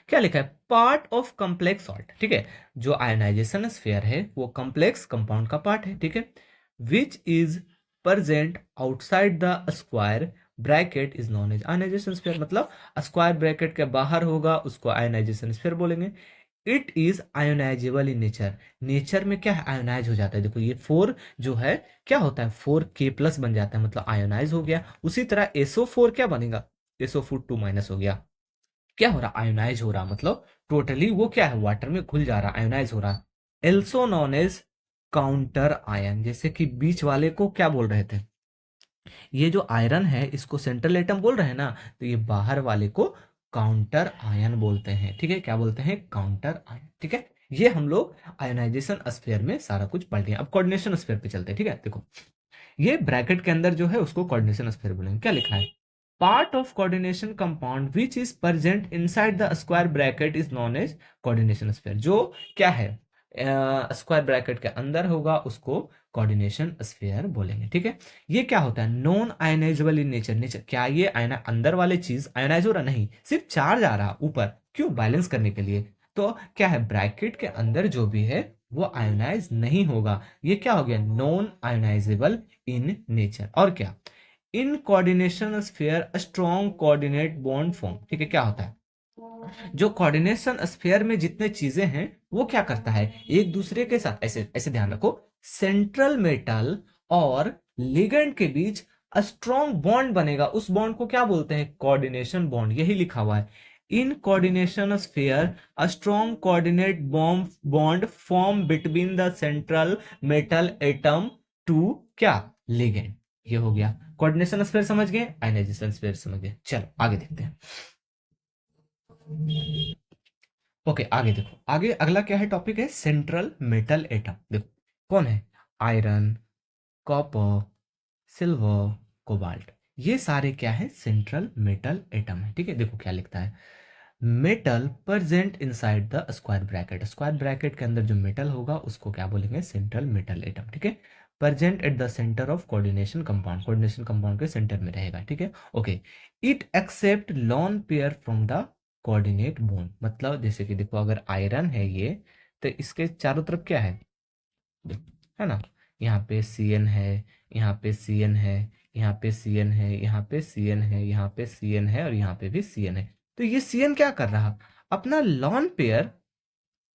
क्या लिखा है, पार्ट ऑफ कॉम्प्लेक्स सॉल्ट। ठीक है, जो आयोनाइजेशन स्फीयर है वो कॉम्प्लेक्स कंपाउंड का पार्ट है। ठीक है, which is present outside the square bracket is known as ionization sphere, मतलब स्क्वायर ब्रैकेट के बाहर होगा उसको आयोनाइजेशन स्फीयर बोलेंगे। It is ionizable in nature, nature में क्या है, आयोनाइज हो जाता है। देखो ये 4 जो है क्या होता है, 4K+ बन जाता है, मतलब आयोनाइज हो गया। उसी तरह SO4 क्या बनेगा, SO4 2- हो गया, क्या हो रहा, आयोनाइज हो रहा, मतलब टोटली वो क्या है, वाटर में घुल जा रहा, आयोनाइज हो रहा। Also known as counter ion, जैसे कि बीच वाले को क्या बोल रहे थे, ये जो आयरन है इसको सेंट्रल एटम बोल रहे हैं ना, तो ये बाहर वाले को काउंटर आयन बोलते हैं, ठीक है, क्या बोलते हैं, काउंटर आयन, ठीक है। ये हम लोग आयनाइजेशन स्फीयर में सारा कुछ पढ़ लिया। अब कोऑर्डिनेशन स्फीयर पे चलते हैं, ठीक है। देखो ये ब्रैकेट के अंदर जो है उसको कोऑर्डिनेशन स्फीयर बोलेंगे। क्या लिखा है, part of coordination compound which is present inside the square bracket is known as coordination sphere, जो क्या है स्क्वायर ब्रैकेट के अंदर होगा उसको कोऑर्डिनेशन स्फीयर बोलेंगे, ठीक है। ये क्या होता है, non ionizable in nature, nature क्या ये आयना अंदर वाले चीज आयनाइज हो रहा, नहीं, सिर्फ चार्ज आ रहा ऊपर, क्यों, बैलेंस करने के लिए। तो क्या है, ब्रैकेट के अंदर जो भी है वो आयोनाइज नहीं होगा, ये क्या हो गया, नॉन आयोनाइजेबल इन नेचर। और क्या, इन coordination sphere strong coordinate bond form, ठीक है, क्या होता है, जो कोऑर्डिनेशन स्फीयर में जितने चीजें हैं वो क्या करता है, एक दूसरे के साथ, ऐसे ऐसे ध्यान रखो, सेंट्रल मेटल और लिगेंड के बीच स्ट्रॉन्ग बॉन्ड बनेगा, उस बॉन्ड को क्या बोलते हैं, कोऑर्डिनेशन बॉन्ड, यही लिखा हुआ है। In coordination sphere a strong coordinate bond form between the central metal atom to क्या, लिगेंड। ये हो गया कोऑर्डिनेशन स्फीयर, समझ गए, आयनाइजेशन स्फीयर समझ गए। चलो आगे देखते हैं। ओके आगे देखो, आगे अगला क्या है, टॉपिक है सेंट्रल मेटल एटम। देखो कौन है, आयरन, कॉपर, सिल्वर, कोबाल्ट, ये सारे क्या है, सेंट्रल मेटल एटम है, ठीक है। देखो क्या लिखता है, metal present inside the square bracket, square bracket के अंदर जो मेटल होगा उसको क्या बोलेंगे, सेंट्रल मेटल एटम, ठीक है। Present at the centre of coordination compound, coordination compound के सेंटर में रहेगा, ठीक है। Okay, it accept lone pair from the coordinate bond, मतलब जैसे कि देखो अगर आयरन है ये, तो इसके चारों तरफ क्या है, है ना, यहाँ पे Cn है, यहाँ पे Cn है, यहाँ पे Cn है, यहाँ पे Cn है, यहाँ पे Cn है, और यहाँ पे भी Cn है। तो ये Cn क्या कर रहा, अपना लॉन पेयर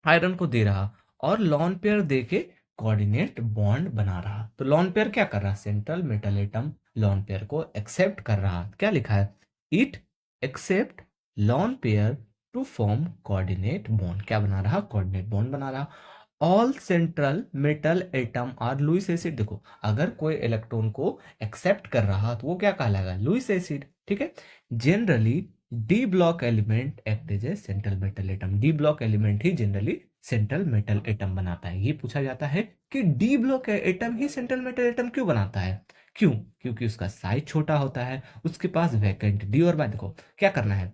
आयरन को दे रहा, और लॉन पेयर दे के कोऑर्डिनेट बॉन्ड बना रहा। तो लॉन पेयर क्या कर रहा, central metal atom lone pair को एक्सेप्ट कर रहा, क्या लिखा है, it accept lone pair to form coordinate bond, क्या बना रहा, कोऑर्डिनेट बॉन्ड बना रहा। All central metal atom are Lewis acid, देखो अगर कोई इलेक्ट्रॉन को एक्सेप्ट कर रहा तो वो क्या कहलाएगा, लुईस एसिड, ठीक है। Generally D block element act as a central metal atom, D block element ही जनरली सेंट्रल मेटल एटम बनाता है। ये पूछा जाता है कि डी ब्लॉक एटम ही सेंट्रल मेटल एटम क्यों बनाता है, क्यों, क्योंकि उसका साइज छोटा होता है, उसके पास वैकेंट डी और बाय, देखो क्या करना है,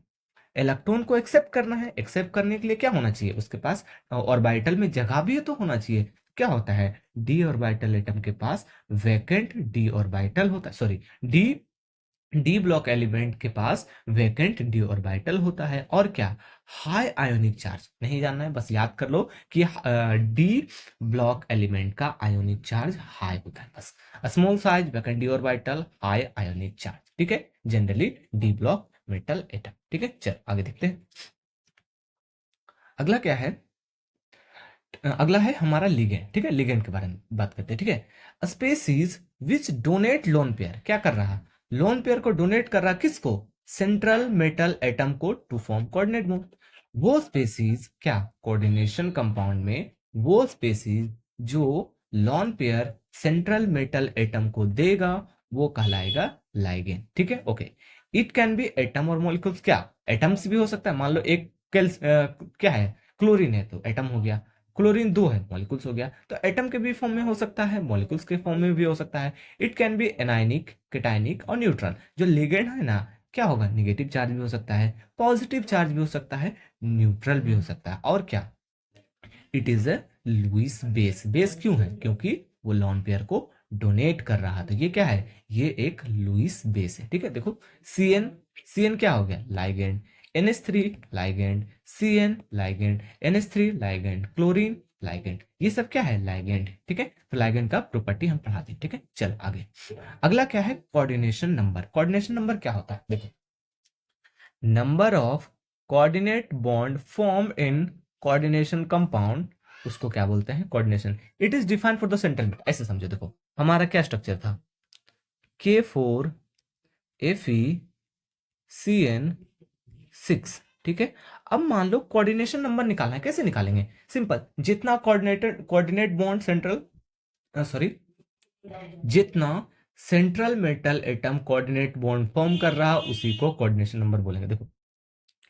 इलेक्ट्रॉन को एक्सेप्ट करना है, एक्सेप्ट करने के लिए क्या होना चाहिए, उसके पास ऑर्बिटल में जगह भी तो होना चाहिए। क्या होता है, डी ऑर्बिटल एटम के पास वैकेंट डी ऑर्बिटल होता है, sorry, D D block element के पास वैकेंट डी ऑर्बिटल होता है। और क्या, हाई आयोनिक चार्ज, नहीं जानना है, बस याद कर लो कि डी ब्लॉक एलिमेंट का आयोनिक चार्ज हाई होता है, बस small size vacant D orbital high ionic charge, ठीक है, generally D block metal atom, ठीक है। चल आगे देखते हैं, अगला क्या है, अगला है हमारा लिगेंड, ठीक है, लिगेंड के बारे में बात करते हैं, ठीक है। Species which donate lone pair, क्या कर रहा, लोन पेयर को डोनेट कर रहा, किसको, सेंट्रल मेटल एटम को टू फॉर्म कोऑर्डिनेट बॉन्ड। वो स्पेसीज क्या, कोऑर्डिनेशन कंपाउंड में वो स्पेसीज जो lone pair central metal atom को देगा वो कहलाएगा लाइगेंड, ठीक है। Okay, it can be atom और मॉलिक्यूल्स, क्या एटम्स भी हो सकता है, मान लो एक क्या है, क्लोरीन है तो एटम हो गया, क्लोरीन 2 है, मॉलिक्यूल्स हो गया, तो एटम के भी फॉर्म में हो सकता है, मॉलिक्यूल्स के फॉर्म में भी हो सकता है। इट कैन बी एनायनिक, केटायनिक और न्यूट्रल, जो लिगेंड है ना, क्या होगा, निगेटिव चार्ज भी हो सकता है, पॉजिटिव चार्ज भी हो सकता है, न्यूट्रल भी हो सकता है। और क्या, it is a Lewis base, base क्यों है, क्योंकि वो लॉन पेयर को डोनेट कर रहा, तो ये क्या है, ये एक लुईस बेस है, ठीक है। देखो Cn, Cn क्या हो गया, ligand, NH3 ligand, Cn ligand, NH3 ligand, chlorine ligand, ये सब क्या है, लाइगेंड, ठीक है। तो लाइगेंड का प्रॉपर्टी हम पढ़ाते हैं, ठीक है। चल आगे, अगला क्या है, कोऑर्डिनेशन नंबर। कोऑर्डिनेशन नंबर क्या होता है, देखो number of coordinate bond form in coordination compound, उसको क्या बोलते हैं, coordination. It is defined for the central. ऐसे समझो, देखो हमारा क्या स्ट्रक्चर था, K4Fe CN6, ठीक है। अब मान लो कोऑर्डिनेशन नंबर निकालना है, कैसे निकालेंगे, सिंपल, जितना कोऑर्डिनेट बॉन्ड सेंट्रल सॉरी जितना central metal atom coordinate bond form कर रहा उसी को कोऑर्डिनेशन नंबर बोलेंगे। देखो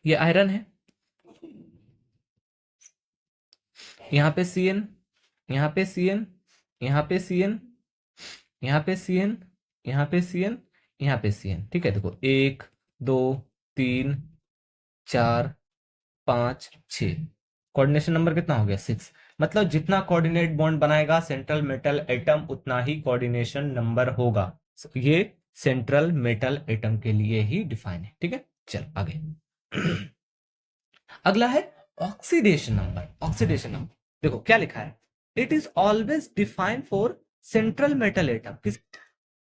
ये आयरन है, यहाँ पे Cn, यहाँ पे Cn, यहाँ पे Cn, यहाँ पे Cn, यहाँ पे Cn, यहाँ पे Cn, ठीक है। देखो 1 2 3 4 5 6, कोऑर्डिनेशन नंबर कितना हो गया 6। मतलब जितना कोऑर्डिनेट बॉन्ड बनाएगा सेंट्रल मेटल एटम उतना ही कोऑर्डिनेशन नंबर होगा। ये सेंट्रल मेटल एटम के लिए ही डिफाइन है, ठीक है। चल आगे। अगला है ऑक्सीडेशन नंबर। ऑक्सीडेशन नंबर देखो क्या लिखा है, it is always defined for central metal atom.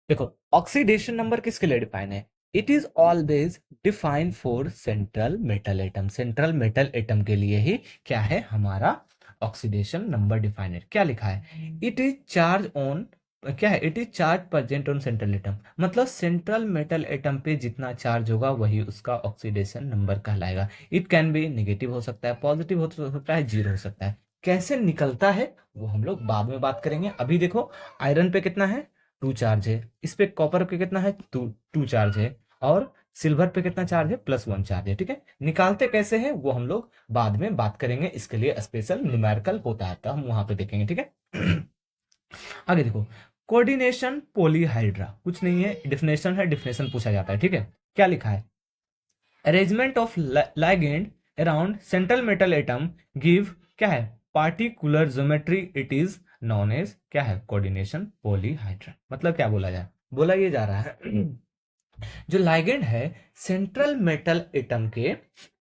देखो ऑक्सीडेशन नंबर किसके लिए डिफाइन है, it is always defined for central metal atom. Central metal atom के लिए ही क्या है हमारा ऑक्सीडेशन नंबर डिफाइन है। क्या लिखा है, इट इज चार्ज ऑन, क्या है, it is charge present on central atom. मतलब सेंट्रल मेटल एटम पे जितना चार्ज होगा वही उसका ऑक्सीडेशन नंबर कहलाएगा। इट कैन बी नेगेटिव हो सकता है, पॉजिटिव हो सकता है, जीरो हो सकता है। कैसे निकलता है वो हम लोग बाद में बात करेंगे। अभी देखो आयरन पे कितना है 2 चार्ज है, इस पे कॉपर पे कितना है 2 चार्ज है, और सिल्वर पे कितना चार्ज है +1 चार्ज है, ठीक है। निकालते कैसे हैं वो हम लोग बाद में बात करेंगे, इसके लिए स्पेशल न्यूमेरिकल होता है तो हम वहां पे देखेंगे, ठीक है। आगे देखो कोऑर्डिनेशन पॉलीहाइड्रा, कुछ नहीं है, डिफिनेशन है, डिफिनेशन पूछा जाता है, ठीक है। क्या लिखा है, arrangement of ligand around central metal atom give, क्या है, particular geometry, it is known as, क्या है, कोऑर्डिनेशन पॉलीहाइड्रा। मतलब क्या बोला जाए, बोला ये जा रहा है जो लाइगेंड है सेंट्रल मेटल एटम के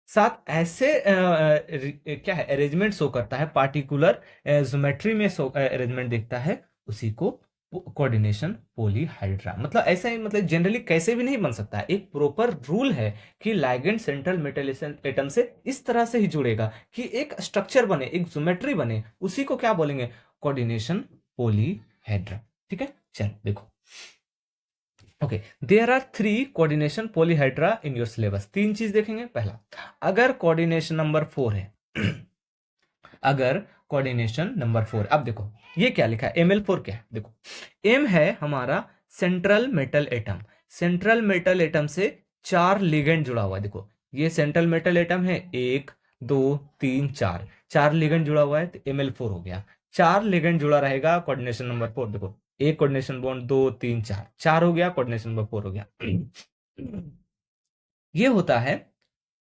साथ ऐसे क्या है अरेंजमेंट शो करता है, पार्टिकुलर ज्योमेट्री में शो अरेंजमेंट दिखता है, उसी को कोऑर्डिनेशन पॉलीहाइड्रा। मतलब ऐसा ही, मतलब जनरली कैसे भी नहीं बन सकता है, एक प्रॉपर रूल है कि लाइगेंड सेंट्रल मेटल एटम से इस तरह से ही जुड़ेगा कि एक स्ट्रक्चर बने, एक ज्योमेट्री बने, उसी को क्या बोलेंगे, कोऑर्डिनेशन पॉलीहाइड्रा, ठीक है। चल देखो okay, there are 3 coordination polyhedra in your syllabus. 3 चीज देखेंगे। पहला, अगर कोऑर्डिनेशन नंबर 4 है अगर कोऑर्डिनेशन नंबर 4, अब देखो ये क्या लिखा है, ML4 क्या है, देखो M है हमारा central metal atom. Central metal atom से 4 लिगेंड जुड़ा हुआ है। देखो ये सेंट्रल मेटल एटम है, 1 2 3 4, 4 लिगेंड जुड़ा हुआ है तो ML4 हो गया। 4 लिगेंड जुड़ा रहेगा कोऑर्डिनेशन नंबर 4। देखो एक कोऑर्डिनेशन बॉन्ड 2 3 4, 4 हो गया, कोऑर्डिनेशन नंबर 4 हो गया। ये होता है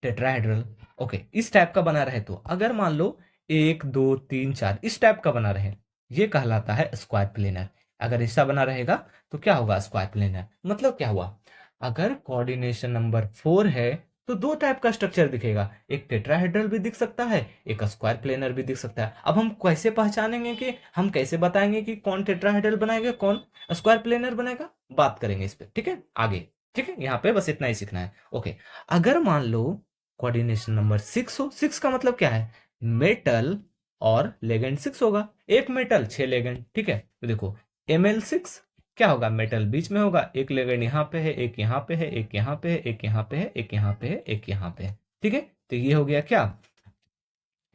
टेट्राहेड्रल। ओके, इस टाइप का बना रहे तो, अगर मान लो 1 2 3 4 इस टाइप का बना रहे, ये कहलाता है स्क्वायर प्लेनर। अगर ऐसा बना रहेगा तो क्या होगा, स्क्वायर प्लेनर। मतलब क्या हुआ, अगर कोऑर्डिनेशन नंबर 4 है तो 2 टाइप का स्ट्रक्चर दिखेगा, एक टेट्राहेड्रल भी दिख सकता है, एक स्क्वायर प्लेनर भी दिख सकता है। अब हम कैसे पहचानेंगे, कि हम कैसे बताएंगे कि कौन टेट्राहेड्रल बनाएगा कौन स्क्वायर प्लेनर बनेगा, बात करेंगे इस पे, ठीक है आगे। ठीक है, यहाँ पे बस इतना ही सीखना है। ओके, अगर मान लो कोऑर्डिनेशन नंबर 6 हो, 6 का मतलब क्या है, मेटल और लेगेंड 6 होगा, एक मेटल 6 लेगेंड, ठीक है। तो देखो ML6 क्या होगा, मेटल बीच में होगा, एक लेगेंड यहाँ पे है, एक यहाँ पे है, एक यहाँ पे है, एक यहाँ पे है, एक यहाँ पे है, एक यहाँ पे है, ठीक है। तो ये हो गया क्या,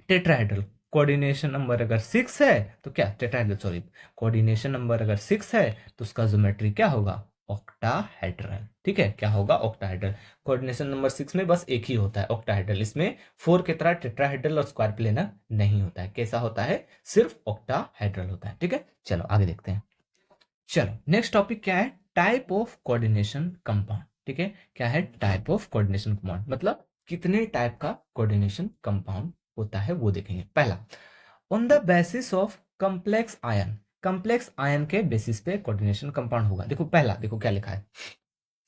टेट्राहेड्रल। कोऑर्डिनेशन नंबर अगर 6 है तो क्या, टेट्राहेड्रल सॉरी, कोऑर्डिनेशन नंबर अगर 6 है तो उसका ज्योमेट्री क्या होगा, ऑक्टाहेड्रल, ठीक है। क्या होगा, ऑक्टाहेड्रल। कोऑर्डिनेशन नंबर 6 में बस एक ही होता है, ऑक्टाहेड्रल। इसमें 4 की तरह टेट्राहेड्रल और स्क्वायर प्लेनर नहीं होता है। कैसा होता है, सिर्फ ऑक्टाहेड्रल होता है, ठीक है। चलो आगे देखते हैं। चलो नेक्स्ट टॉपिक क्या है, टाइप ऑफ कोऑर्डिनेशन कंपाउंड, ठीक है। क्या है, टाइप ऑफ कोऑर्डिनेशन कंपाउंड, मतलब कितने टाइप का कोऑर्डिनेशन कंपाउंड होता है वो देखेंगे। पहला, on the basis of complex ion, complex ion के बेसिस पे कोऑर्डिनेशन कंपाउंड होगा। देखो पहला, देखो क्या लिखा है,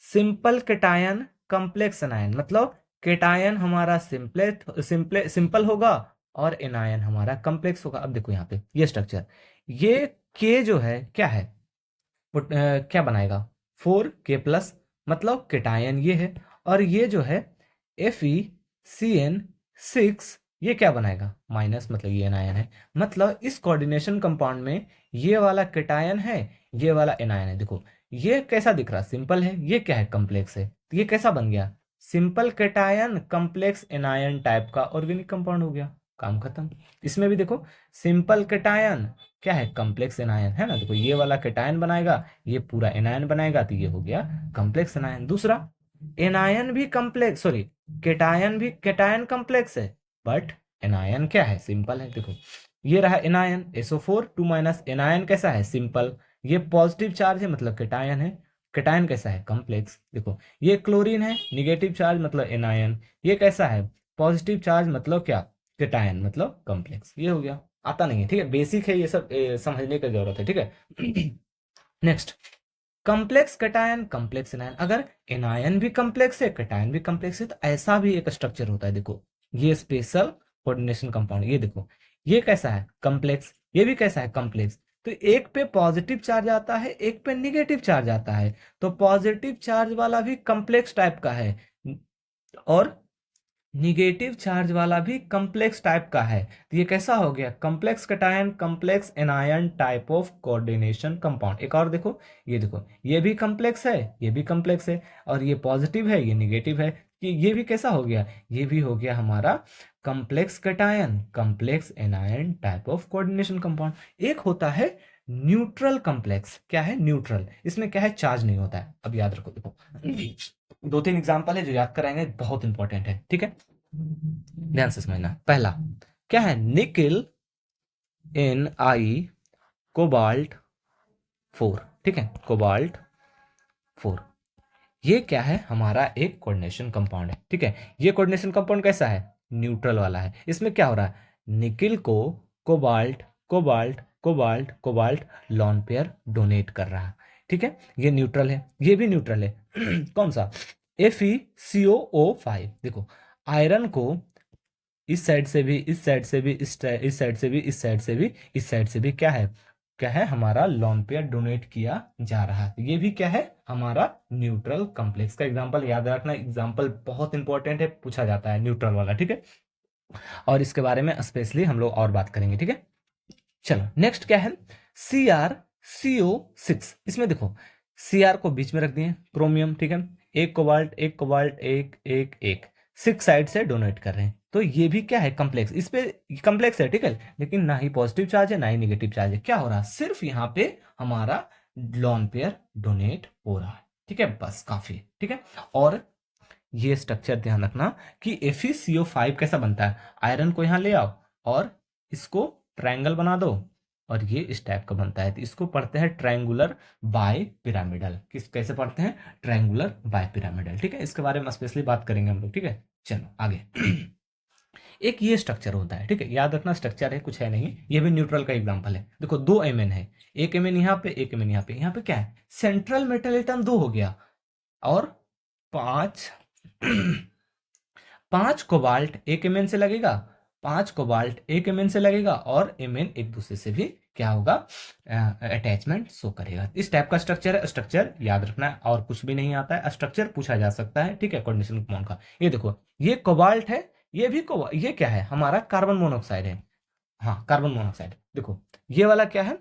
सिंपल केटायन कॉम्प्लेक्स एनायन। मतलब केटायन हमारा सिंपल होगा और एनायन हमारा कॉम्प्लेक्स होगा। अब देखो यहाँ पे ये स्ट्रक्चर, ये के जो है क्या है, क्या बनाएगा 4K+, मतलब केटायन ये है, और ये जो है FeCN6 ये क्या बनाएगा माइनस, मतलब ये एनायन है। मतलब इस कोऑर्डिनेशन कंपाउंड में ये वाला केटायन है, ये वाला एनायन है। देखो ये कैसा दिख रहा, सिंपल है, ये क्या है कॉम्प्लेक्स है। तो ये कैसा बन गया, simple cation complex anion type का ऑर्गेनिक कंपाउंड हो गया, काम खत्म। इसमें भी देखो सिंपल केटायन क्या है, कॉम्प्लेक्स एनायन है ना। देखो ये वाला केटायन बनाएगा, ये पूरा एनायन बनाएगा, तो ये हो गया कॉम्प्लेक्स एनायन। दूसरा एनायन भी कॉम्प्लेक्स, सॉरी केटायन भी, केटायन कॉम्प्लेक्स है बट एनायन क्या है, सिंपल है। देखो ये रहा एनायन SO4 2 माइनस, एनायन कैसा है, सिंपल। ये पॉजिटिव चार्ज है मतलब केटायन है, केटायन कैसा है, कॉम्प्लेक्स। देखो ये क्लोरीन है, निगेटिव चार्ज मतलब एनायन, ये कैसा है, पॉजिटिव चार्ज मतलब क्या, केटायन मतलब कॉम्प्लेक्स। ये हो गया, आता नहीं है, ठीक है, बेसिक है ये सब, समझने की जरूरत है, ठीक है। Next, complex cation complex anion. अगर एनायन भी कॉम्प्लेक्स है, कटायन भी कॉम्प्लेक्स है, तो ऐसा भी एक स्ट्रक्चर होता है। देखो ये स्पेशल कोऑर्डिनेशन कंपाउंड, ये देखो ये कैसा है, कॉम्प्लेक्स, ये भी कैसा है, कॉम्प्लेक्स। तो एक पे पॉजिटिव चार्ज आता है, एक पे निगेटिव चार्ज आता है, तो पॉजिटिव चार्ज वाला भी कॉम्प्लेक्स टाइप का है और निगेटिव चार्ज वाला भी कॉम्प्लेक्स टाइप का है। तो ये कैसा हो गया, complex cation complex anion type of coordination compound. एक और देखो, ये देखो ये भी कॉम्प्लेक्स है, ये भी कॉम्प्लेक्स है, और ये पॉजिटिव है, ये निगेटिव है, कि ये भी कैसा हो गया, ये भी हो गया हमारा complex cation complex anion type of coordination compound. एक होता है न्यूट्रल कॉम्प्लेक्स, क्या है, न्यूट्रल, इसमें क्या है, चार्ज नहीं होता है। अब याद रखो, देखो दो तीन एग्जांपल है जो याद कराएंगे, बहुत इंपॉर्टेंट है, ठीक है, ध्यान से समझना। पहला क्या है, निकिल Ni कोबाल्ट 4, ठीक है, कोबाल्ट 4, ये क्या है, हमारा एक कोऑर्डिनेशन कंपाउंड है, ठीक है। ये कोऑर्डिनेशन कंपाउंड कैसा है, न्यूट्रल वाला है। इसमें क्या हो रहा है, निकिल को cobalt cobalt cobalt cobalt lone pair donate कर रहा है, ठीक है, ये न्यूट्रल है, ये भी न्यूट्रल है। कौन सा, FeCO5। देखो आयरन को इस साइड से भी, इस साइड से भी, इस साइड से भी, इस साइड से भी, इस साइड से भी क्या है, क्या है, हमारा लॉन पेयर डोनेट किया जा रहा है। ये भी क्या है, हमारा न्यूट्रल कॉम्प्लेक्स का एग्जांपल याद रखना, एग्जांपल बहुत इंपॉर्टेंट है, पूछा जाता है न्यूट्रल वाला, ठीक है। और इसके बारे में स्पेशली हम लोग और बात करेंगे, ठीक है। चलो नेक्स्ट क्या है, CrCO6। इसमें देखो Cr को बीच में रख दिए, क्रोमियम, ठीक है, एक कोबाल्ट एक कोबाल्ट एक एक एक, 6 साइड से डोनेट कर रहे हैं। तो ये भी क्या है, कम्प्लेक्स, इस पे कम्प्लेक्स है, ठीक है, लेकिन ना ही पॉजिटिव चार्ज है ना ही निगेटिव चार्ज है। क्या हो रहा है, सिर्फ यहाँ पे हमारा लॉन पेयर डोनेट हो रहा है, ठीक है, बस काफी, ठीक है। और ये स्ट्रक्चर ध्यान रखना कि FeCO5 कैसा बनता है, आयरन को यहाँ ले आओ और इसको ट्रायंगल बना दो, और ये इस टाइप का बनता है। तो इसको पढ़ते हैं ट्रायंगुलर बाय पिरामिडल। किस कैसे पढ़ते हैं, ट्रायंगुलर बाय पिरामिडल, ठीक है, इसके बारे में स्पेशली बात करेंगे हम लोग, ठीक है। चलो आगे। एक ये स्ट्रक्चर होता है, ठीक है, याद रखना स्ट्रक्चर है, कुछ है नहीं, ये भी न्यूट्रल का एग्जांपल है। देखो 2 Mn है, एक Mn यहाँ पे, एक Mn यहाँ पे, यहाँ पे क्या है, सेंट्रल मेटल एटम 2 हो गया, और 5 5 कोबाल्ट एक Mn से लगेगा, 5 कोबाल्ट एक Mn से लगेगा, और Mn एक दूसरे से भी क्या होगा, अटैचमेंट शो करेगा। इस टाइप का स्ट्रक्चर है, स्ट्रक्चर याद रखना है, और कुछ भी नहीं आता है, स्ट्रक्चर पूछा जा सकता है, ठीक है, कोऑर्डिनेशन कंपाउंड का। ये देखो ये कोबाल्ट है, ये भी ये क्या है, हमारा कार्बन मोनोऑक्साइड है, हाँ कार्बन मोनोऑक्साइड। देखो ये वाला क्या है,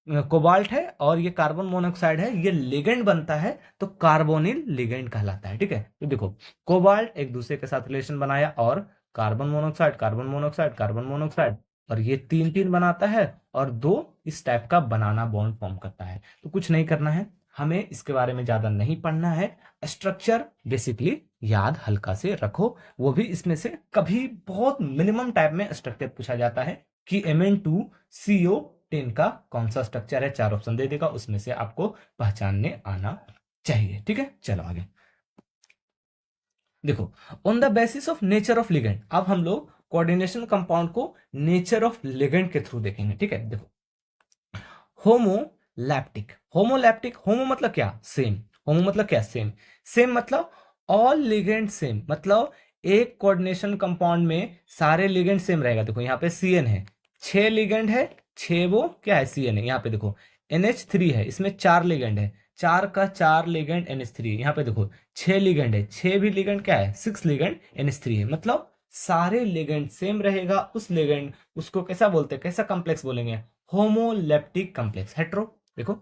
कोबाल्ट है, और ये कार्बन मोनोऑक्साइड है, ये लिगेंड बनता है तो कार्बोनिल लिगेंड कहलाता है, ठीक है। तो देखो कोबाल्ट एक दूसरे के साथ रिलेशन बनाया, और carbon monoxide carbon monoxide carbon monoxide, और ये 3 3 बनाता है, और 2 इस टाइप का बनाना बॉन्ड फॉर्म करता है। तो कुछ नहीं करना है हमें, इसके बारे में ज्यादा नहीं पढ़ना है, स्ट्रक्चर बेसिकली याद हल्का से रखो। वो भी इसमें से कभी बहुत मिनिमम टाइप में स्ट्रक्चर पूछा जाता है कि Mn2CO10 का कौन सा स्ट्रक्चर है, 4 ऑप्शन दे देगा, उसमें से आपको पहचानने आना चाहिए, ठीक है। चलो आगे देखो, on the basis of nature of ligand, अब हम लोग कोऑर्डिनेशन कंपाउंड को नेचर ऑफ लिगेंड के थ्रू देखेंगे, ठीक है। देखो होमोलैप्टिक, होमोलैप्टिक, होमो मतलब क्या, सेम, होमो मतलब क्या, सेम, सेम मतलब ऑल लिगेंड सेम, मतलब एक कोऑर्डिनेशन कंपाउंड में सारे लिगेंड सेम रहेगा। देखो यहाँ पे CN है, 6 लिगेंड है, 6 वो क्या है, CN है। यहाँ पे देखो NH3 है, इसमें 4 लिगेंड है, 4 का 4 लिगेंड NH3 है। यहाँ पे देखो 6 लिगेंड है, 6 भी लिगेंड क्या है, 6 लिगेंड NH3 है, मतलब सारे लिगेंड सेम रहेगा, उस लिगेंड उसको कैसा बोलते हैं, कैसा कॉम्प्लेक्स बोलेंगे, होमोलेप्टिक कॉम्प्लेक्स। हेट्रो, देखो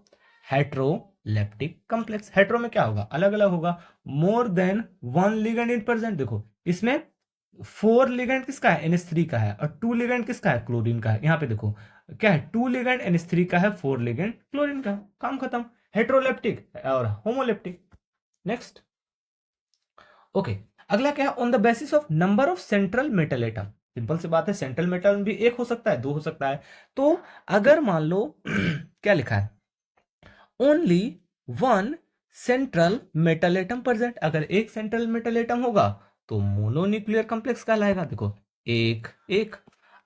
हेट्रोलेप्टिक कॉम्प्लेक्स, हेट्रो में क्या होगा, अलग अलग होगा, मोर than one ligand in present. देखो इसमें 4 लिगेंड किसका है, NH3 का है, और 2 लिगेंड किसका है, क्लोरीन का है। यहाँ पे देखो क्या है, 2 लिगेंड NH3 का है, 4 लिगेंड क्लोरीन का है, काम खत्म। हेट्रोलेप्टिक और होमोलेप्टिक। नेक्स्ट, ओके, अगला क्या है, on the basis of number of central metal atom. Simple सी बात है, सेंट्रल मेटल भी एक हो सकता है, दो हो सकता है। तो अगर मान लो क्या लिखा है, only one central metal atom present, अगर एक सेंट्रल मेटल एटम होगा तो मोनोन्यूक्लियर कॉम्प्लेक्स कहलाएगा। देखो एक एक,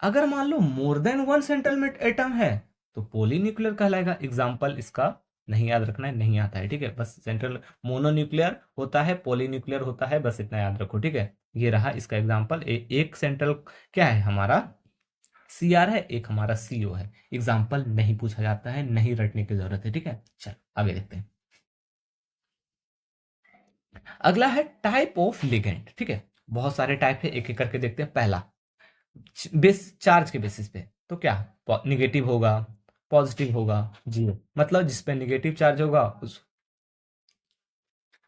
अगर मान लो more than one central atom है तो पॉलीन्यूक्लियर कहलाएगा। एग्जांपल इसका नहीं याद रखना है, नहीं आता है, ठीक है, बस सेंट्रल मोनोन्यूक्लियर होता है, पॉलीन्यूक्लियर होता है, बस इतना याद रखो, ठीक है। ये रहा इसका एग्जांपल, एक सेंट्रल क्या है हमारा Cr है, एक हमारा CO है। एग्जाम्पल नहीं पूछा जाता है, नहीं रटने की जरूरत है, ठीक है। चल आगे देखते हैं। अगला है टाइप ऑफ लिगेंड, ठीक है, बहुत सारे टाइप है, एक एक करके देखते हैं। पहला बेस चार्ज के बेसिस पे, तो क्या निगेटिव होगा, पॉजिटिव होगा, जीरो, मतलब जिसपे निगेटिव चार्ज होगा उस,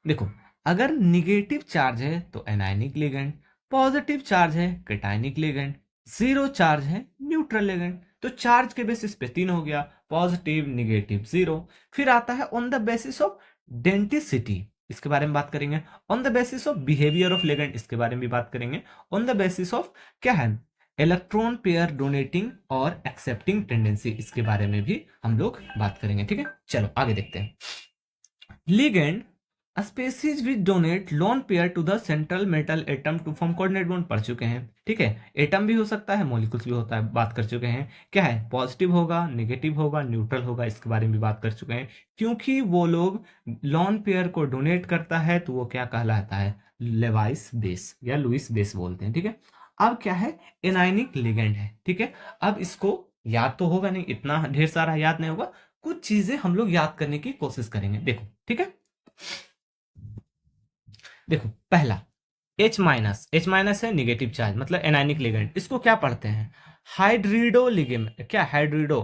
देखो अगर निगेटिव चार्ज है तो एनायनिक लिगेंड, पॉजिटिव चार्ज है कैटायनिक लिगेंड, जीरो चार्ज है न्यूट्रल लिगेंड। तो चार्ज के बेसिस पे 3 हो गया, पॉजिटिव, निगेटिव, जीरो। फिर आता है on the basis of denticity, इसके बारे में बात करेंगे। On the basis of behaviour of ligand, इसके बारे में भी बात करेंगे। ऑन द बेसिस ऑफ क्या है, इलेक्ट्रॉन पेयर डोनेटिंग और एक्सेप्टिंग टेंडेंसी, इसके बारे में भी हम लोग बात करेंगे, ठीक है। चलो आगे देखते हैं। Ligand species which donate lone pair to the central metal atom to form coordinate bond, पढ़ चुके हैं, ठीक है। एटम भी हो सकता है, मॉलिक्यूल्स भी होता है, बात कर चुके हैं। क्या है, पॉजिटिव होगा, नेगेटिव होगा, न्यूट्रल होगा, इसके बारे में भी बात कर चुके हैं। क्योंकि वो लोग लोन पेयर को डोनेट करता है तो वो क्या कहलाता है, लेवाइस बेस या लुइस बेस बोलते हैं, ठीक है। अब क्या है, एनायनिक लिगेंड है, ठीक है। अब इसको याद तो होगा नहीं, इतना ढेर सारा याद नहीं होगा, कुछ चीजें हम लोग याद करने की कोशिश करेंगे, देखो, ठीक है। देखो पहला H माइनस है, निगेटिव चार्ज, मतलब एनायनिक लिगेंड। इसको क्या पढ़ते हैं, हाइड्रिडो लिगेंड। क्या हाइड्रिडो,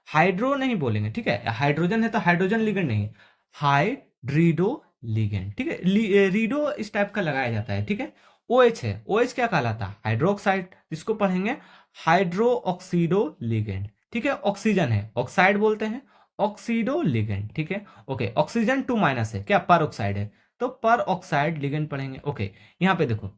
हाइड्रो नहीं बोलेंगे, ठीक है, हाइड्रोजन है तो हाइड्रोजन लिगेंड नहीं, हाइड्रिडो लिगेंड, ठीक है। रीडो इस टाइप का लगाया जाता है, ठीक है। OH है, OH क्या कहलाता है, हाइड्रोक्साइड, इसको पढ़ेंगे हाइड्रो ऑक्सीडो लिगेंड, ठीक है। ऑक्सीजन है, ऑक्साइड बोलते हैं, ऑक्सीडो लिगेंड, ठीक है। ओके, ऑक्सीजन 2 माइनस है, क्या पर ऑक्साइड है, तो पर ऑक्साइड लिगेंड पढ़ेंगे। ओके, यहाँ पे देखो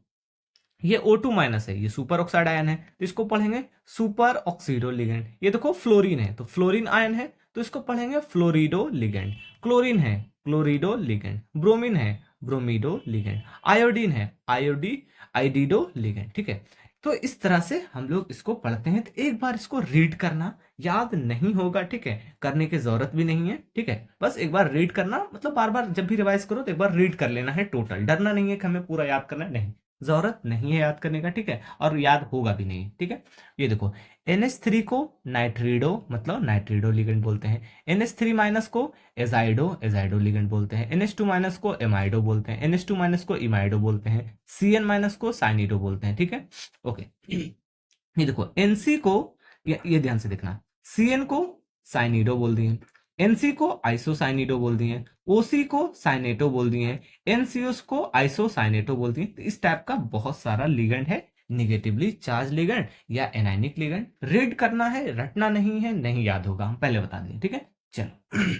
ये O2 माइनस है, ये सुपर ऑक्साइड आयन है, तो इसको पढ़ेंगे सुपर ऑक्सीडो लिगेंड। ये देखो फ्लोरीन है, तो फ्लोरीन आयन है, तो इसको पढ़ेंगे फ्लोरिडो लिगेंड। क्लोरीन है, क्लोरिडो लिगेंड। ब्रोमीन है, ब्रोमीडो लिगेंड। आयोडीन है, आयोडीडो लिगेंड, ठीक है। तो इस तरह से हम लोग इसको पढ़ते हैं, तो एक बार इसको रीड करना, याद नहीं होगा, ठीक है, करने की जरूरत भी नहीं है, ठीक है। बस एक बार रीड करना, मतलब बार बार जब भी रिवाइज करो तो एक बार रीड कर लेना है टोटल, डरना नहीं है कि हमें पूरा याद करना है, नहीं, जरूरत नहीं है याद करने का, ठीक है, और याद होगा भी नहीं, ठीक है। ये देखो NH3 को नाइट्रिडो, मतलब नाइट्रिडो लिगेंड बोलते हैं। NH3 माइनस को एजाइडो लिगेंड बोलते हैं। NH2 माइनस को एमाइडो बोलते हैं। NH2 माइनस को इमाइडो बोलते हैं। CN माइनस को साइनिडो बोलते हैं, ठीक है। ओके, ये देखो NC को, ये ध्यान से देखना, CN को साइनिडो बोल दिए, NC को आइसोसाइनिडो बोल दिए, OC को साइनेटो बोल दिए, NCOs को आइसोसाइनेटो बोल दिए। तो इस टाइप का बहुत सारा लिगेंड है, निगेटिवली चार्ज लिगेंड या एनायनिक लिगेंड। रीड करना है, रटना नहीं है, नहीं याद होगा, हम पहले बता दिए, ठीक है। चलो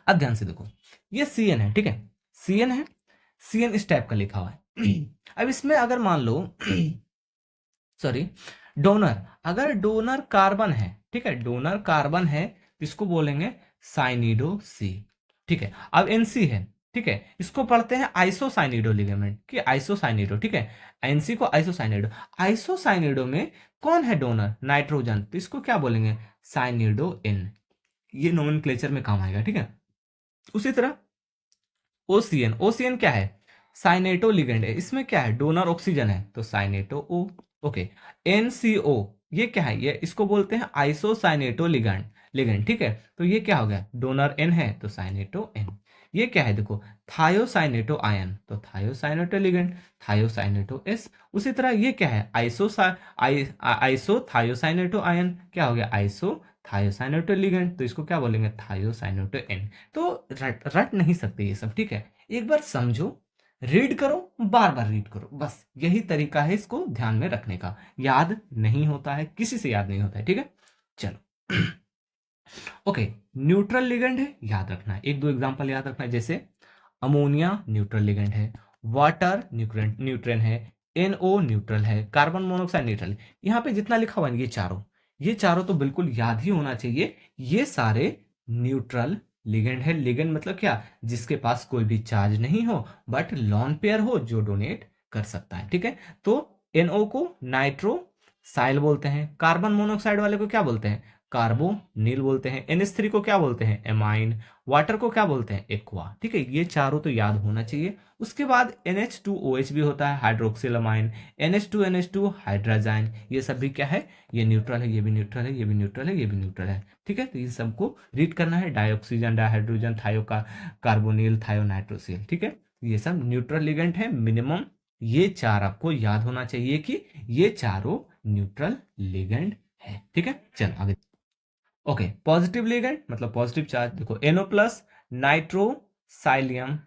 अब ध्यान से देखो, ये CN है, ठीक है, CN है, CN इस टाइप का लिखा हुआ है। अब इसमें अगर मान लो सॉरी, डोनर, अगर डोनर कार्बन है, ठीक है, डोनर कार्बन है तो इसको बोलेंगे साइनिडो सी, ठीक है। अब एनसी है, ठीक है, इसको पढ़ते हैं आइसोसाइनिडो लिगामेंट कि आइसोसाइनिडो, ठीक है, एनसी को आइसोसाइनिडो। आइसोसाइनिडो में कौन है डोनर, नाइट्रोजन, तो इसको क्या बोलेंगे, साइनिडो एन। ये नोमेनक्लेचर में काम आएगा, ठीक है। उसी तरह ओसीएन, ओसीएन क्या है, साइनेटो लिगेंड है, इसमें क्या है, डोनर ऑक्सीजन है तो साइनेटो ओ। ओके, एनसीओ, ये क्या है, ये इसको बोलते हैं आइसोसाइनेटो लिगेंड, लिगेंड, ठीक है। तो ये क्या हो गया, डोनर एन है तो साइनेटो एन। ये क्या है देखो, थायोसाइनेटो आयन, तो थायोसाइनेटो लिगेंड, थायोसाइनेटो एस। उसी तरह ये क्या है, आइसो थायोसाइनेटो आयन, क्या हो गया, आइसो थायोसाइनेटो लिगेंड, तो इसको क्या बोलेंगे, थायोसाइनेटो एन। तो रट रट नहीं सकते ये सब, ठीक है, एक बार समझो, रीड करो, बार बार रीड करो, बस यही तरीका है इसको ध्यान में रखने का। याद नहीं होता है, किसी से याद नहीं होता है, ठीक है। चलो ओके, न्यूट्रल लिगेंड है, याद रखना है, एक दो एग्जांपल याद रखना है, जैसे अमोनिया न्यूट्रल लिगेंड है, वाटर न्यूट्रल है, NO न्यूट्रल है, कार्बन मोनोऑक्साइड न्यूट्रल है। यहाँ पे जितना लिखा हुआ है ये चारों तो बिल्कुल याद ही होना चाहिए। ये सारे न्यूट्रल लिगेंड है। लिगेंड मतलब क्या, जिसके पास कोई भी चार्ज नहीं हो बट लॉन पेयर हो जो डोनेट कर सकता है, ठीक है। तो NO को नाइट्रो साइल बोलते हैं, कार्बन मोनोऑक्साइड वाले को क्या बोलते हैं, कार्बोनिल बोलते हैं, NH3 को क्या बोलते हैं, एमाइन, वाटर को क्या बोलते हैं, एक्वा, ठीक है। ये चारों तो याद होना चाहिए। उसके बाद NH2OH भी होता है, हाइड्रोक्सिल अमाइन, NH2NH2 हाइड्राजाइन, ये सब भी क्या है, ये न्यूट्रल है, ये भी न्यूट्रल है, ये भी न्यूट्रल है, ये भी न्यूट्रल है, ठीक है। तो ये सबको रीड करना है, डाइऑक्सीजन, डाइहाइड्रोजन, थायो का कार्बोनिल, थायोनाइट्रोसिल, ठीक है। ये सब न्यूट्रल लिगेंड है, मिनिमम ये चार आपको याद होना चाहिए कि ये चारों न्यूट्रल लिगेंड है, ठीक है। चल आगे। ओके, पॉजिटिव लिगेंड मतलब पॉजिटिव चार्ज, देखो NO plus nitrosylium,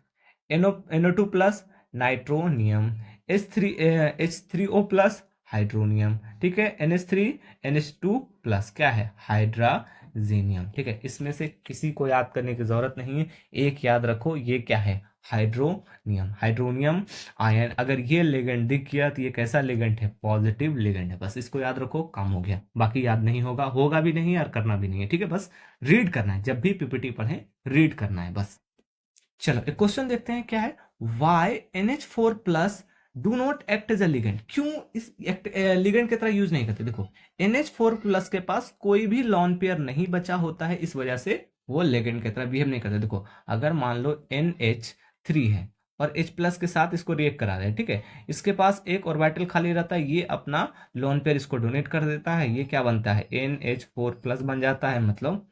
NO2 plus nitronium, H3O plus hydronium, ठीक है, NH3NH2 प्लस क्या है, हाइड्राजीनियम, ठीक है। इसमें से किसी को याद करने की जरूरत नहीं है, एक याद रखो, ये क्या है, हाइड्रोनियम, हाइड्रोनियम आयन। अगर ये लिगेंड दिख गया तो ये कैसा लिगेंड है, पॉजिटिव लिगेंड है, बस इसको याद रखो, काम हो गया। बाकी याद नहीं होगा, होगा भी नहीं और करना भी नहीं है, ठीक है। बस रीड करना है, जब भी PPT पढ़े रीड करना है बस। चलो एक क्वेश्चन देखते हैं, क्या है, why NH4 plus do not act as a ligand, क्यों इस लिगेंड की तरह यूज नहीं करते। देखो NH4 प्लस के पास कोई भी लॉन पेयर नहीं बचा होता है, इस वजह से वो लिगेंड की तरह बिहेव नहीं करते। देखो अगर मान लो NH3 है और H प्लस के साथ इसको रिएक्ट करा रहे हैं, ठीक है, इसके पास एक ऑर्बिटल खाली रहता है, ये अपना लॉन पेयर इसको डोनेट कर देता है, ये क्या बनता है, NH4 प्लस बन जाता है। मतलब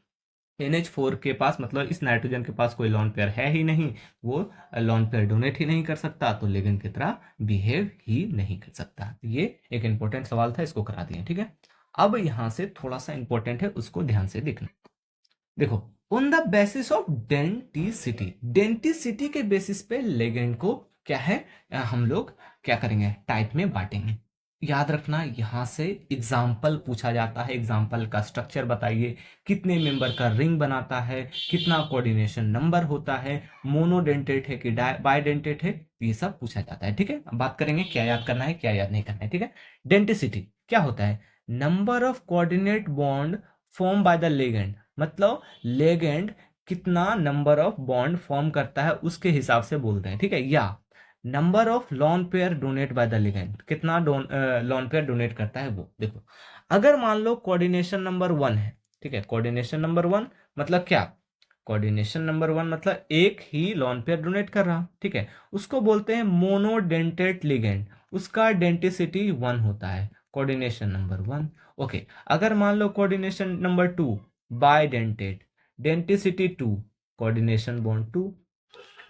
NH4 के पास, मतलब इस नाइट्रोजन के पास कोई लॉन पेयर है ही नहीं, वो लॉन पेयर डोनेट ही नहीं कर सकता, तो लिगेंड की तरह बिहेव ही नहीं कर सकता। ये एक इंपॉर्टेंट सवाल था, इसको करा दिए, ठीक है। अब यहां से थोड़ा सा इंपॉर्टेंट है, उसको ध्यान से देखना। देखो, on the basis of denticity, denticity के बेसिस पे लिगेंड को क्या है, हम लोग क्या करेंगे, टाइप में बांटेंगे। याद रखना, यहां से एग्जाम्पल पूछा जाता है, एग्जाम्पल का स्ट्रक्चर बताइए, कितने मेंबर का रिंग बनाता है, कितना कोऑर्डिनेशन नंबर होता है, मोनोडेंटेट है कि बाइडेंटेट है, ये सब पूछा जाता है, ठीक है। अब बात करेंगे क्या याद करना है, क्या याद नहीं करना है, ठीक है। डेंटिसिटी क्या होता है, number of coordinate bond form by the ligand, मतलब लेगेंड कितना नंबर ऑफ बॉन्ड फॉर्म करता है उसके हिसाब से बोलते हैं, ठीक है। या number of lone pair donate by the ligand, कितना लॉन पेयर डोनेट करता है वो। देखो अगर मान लो कोऑर्डिनेशन नंबर 1 है, ठीक है, कोऑर्डिनेशन नंबर 1 मतलब क्या, कोऑर्डिनेशन नंबर 1 मतलब एक ही लॉन पेयर डोनेट कर रहा, ठीक है, उसको बोलते हैं मोनोडेंटेट लिगेंड, उसका डेंटिसिटी 1 होता है, कोऑर्डिनेशन नंबर 1। ओके, अगर मान लो coordination number 2 bidentate, denticity 2, coordination bond 2।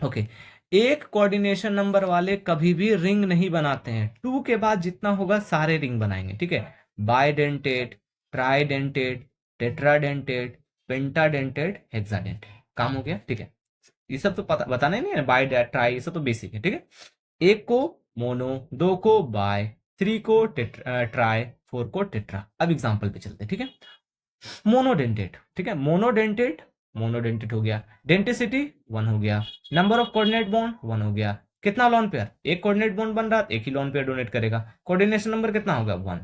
Okay, एक कोऑर्डिनेशन नंबर वाले कभी भी रिंग नहीं बनाते हैं, 2 के बाद जितना होगा सारे रिंग बनाएंगे, ठीक है। बाइडेंटेट, ट्राइडेंटेट, टेट्राडेंटेट, पेंटाडेंटेट, हेक्साडेंटेट, काम हो गया, ठीक है। ये सब तो पता बताना ही नहीं है, बाई ट्राई, ये सब तो बेसिक है, ठीक है। एक को मोनो, दो को बाय, 3 को ट्राई, 4 को टेट्रा। अब एग्जांपल पे चलते हैं, ठीक है। मोनोडेंटेट, ठीक है, मोनोडेंटेट, मोनोडेंटेट हो गया, डेंटिसिटी 1 हो गया, नंबर ऑफ कोऑर्डिनेट बॉन्ड 1 हो गया, कितना लॉन पेयर, एक कोऑर्डिनेट बॉन्ड बन रहा, एक ही लॉन पेयर डोनेट करेगा, कोऑर्डिनेशन नंबर कितना होगा 1।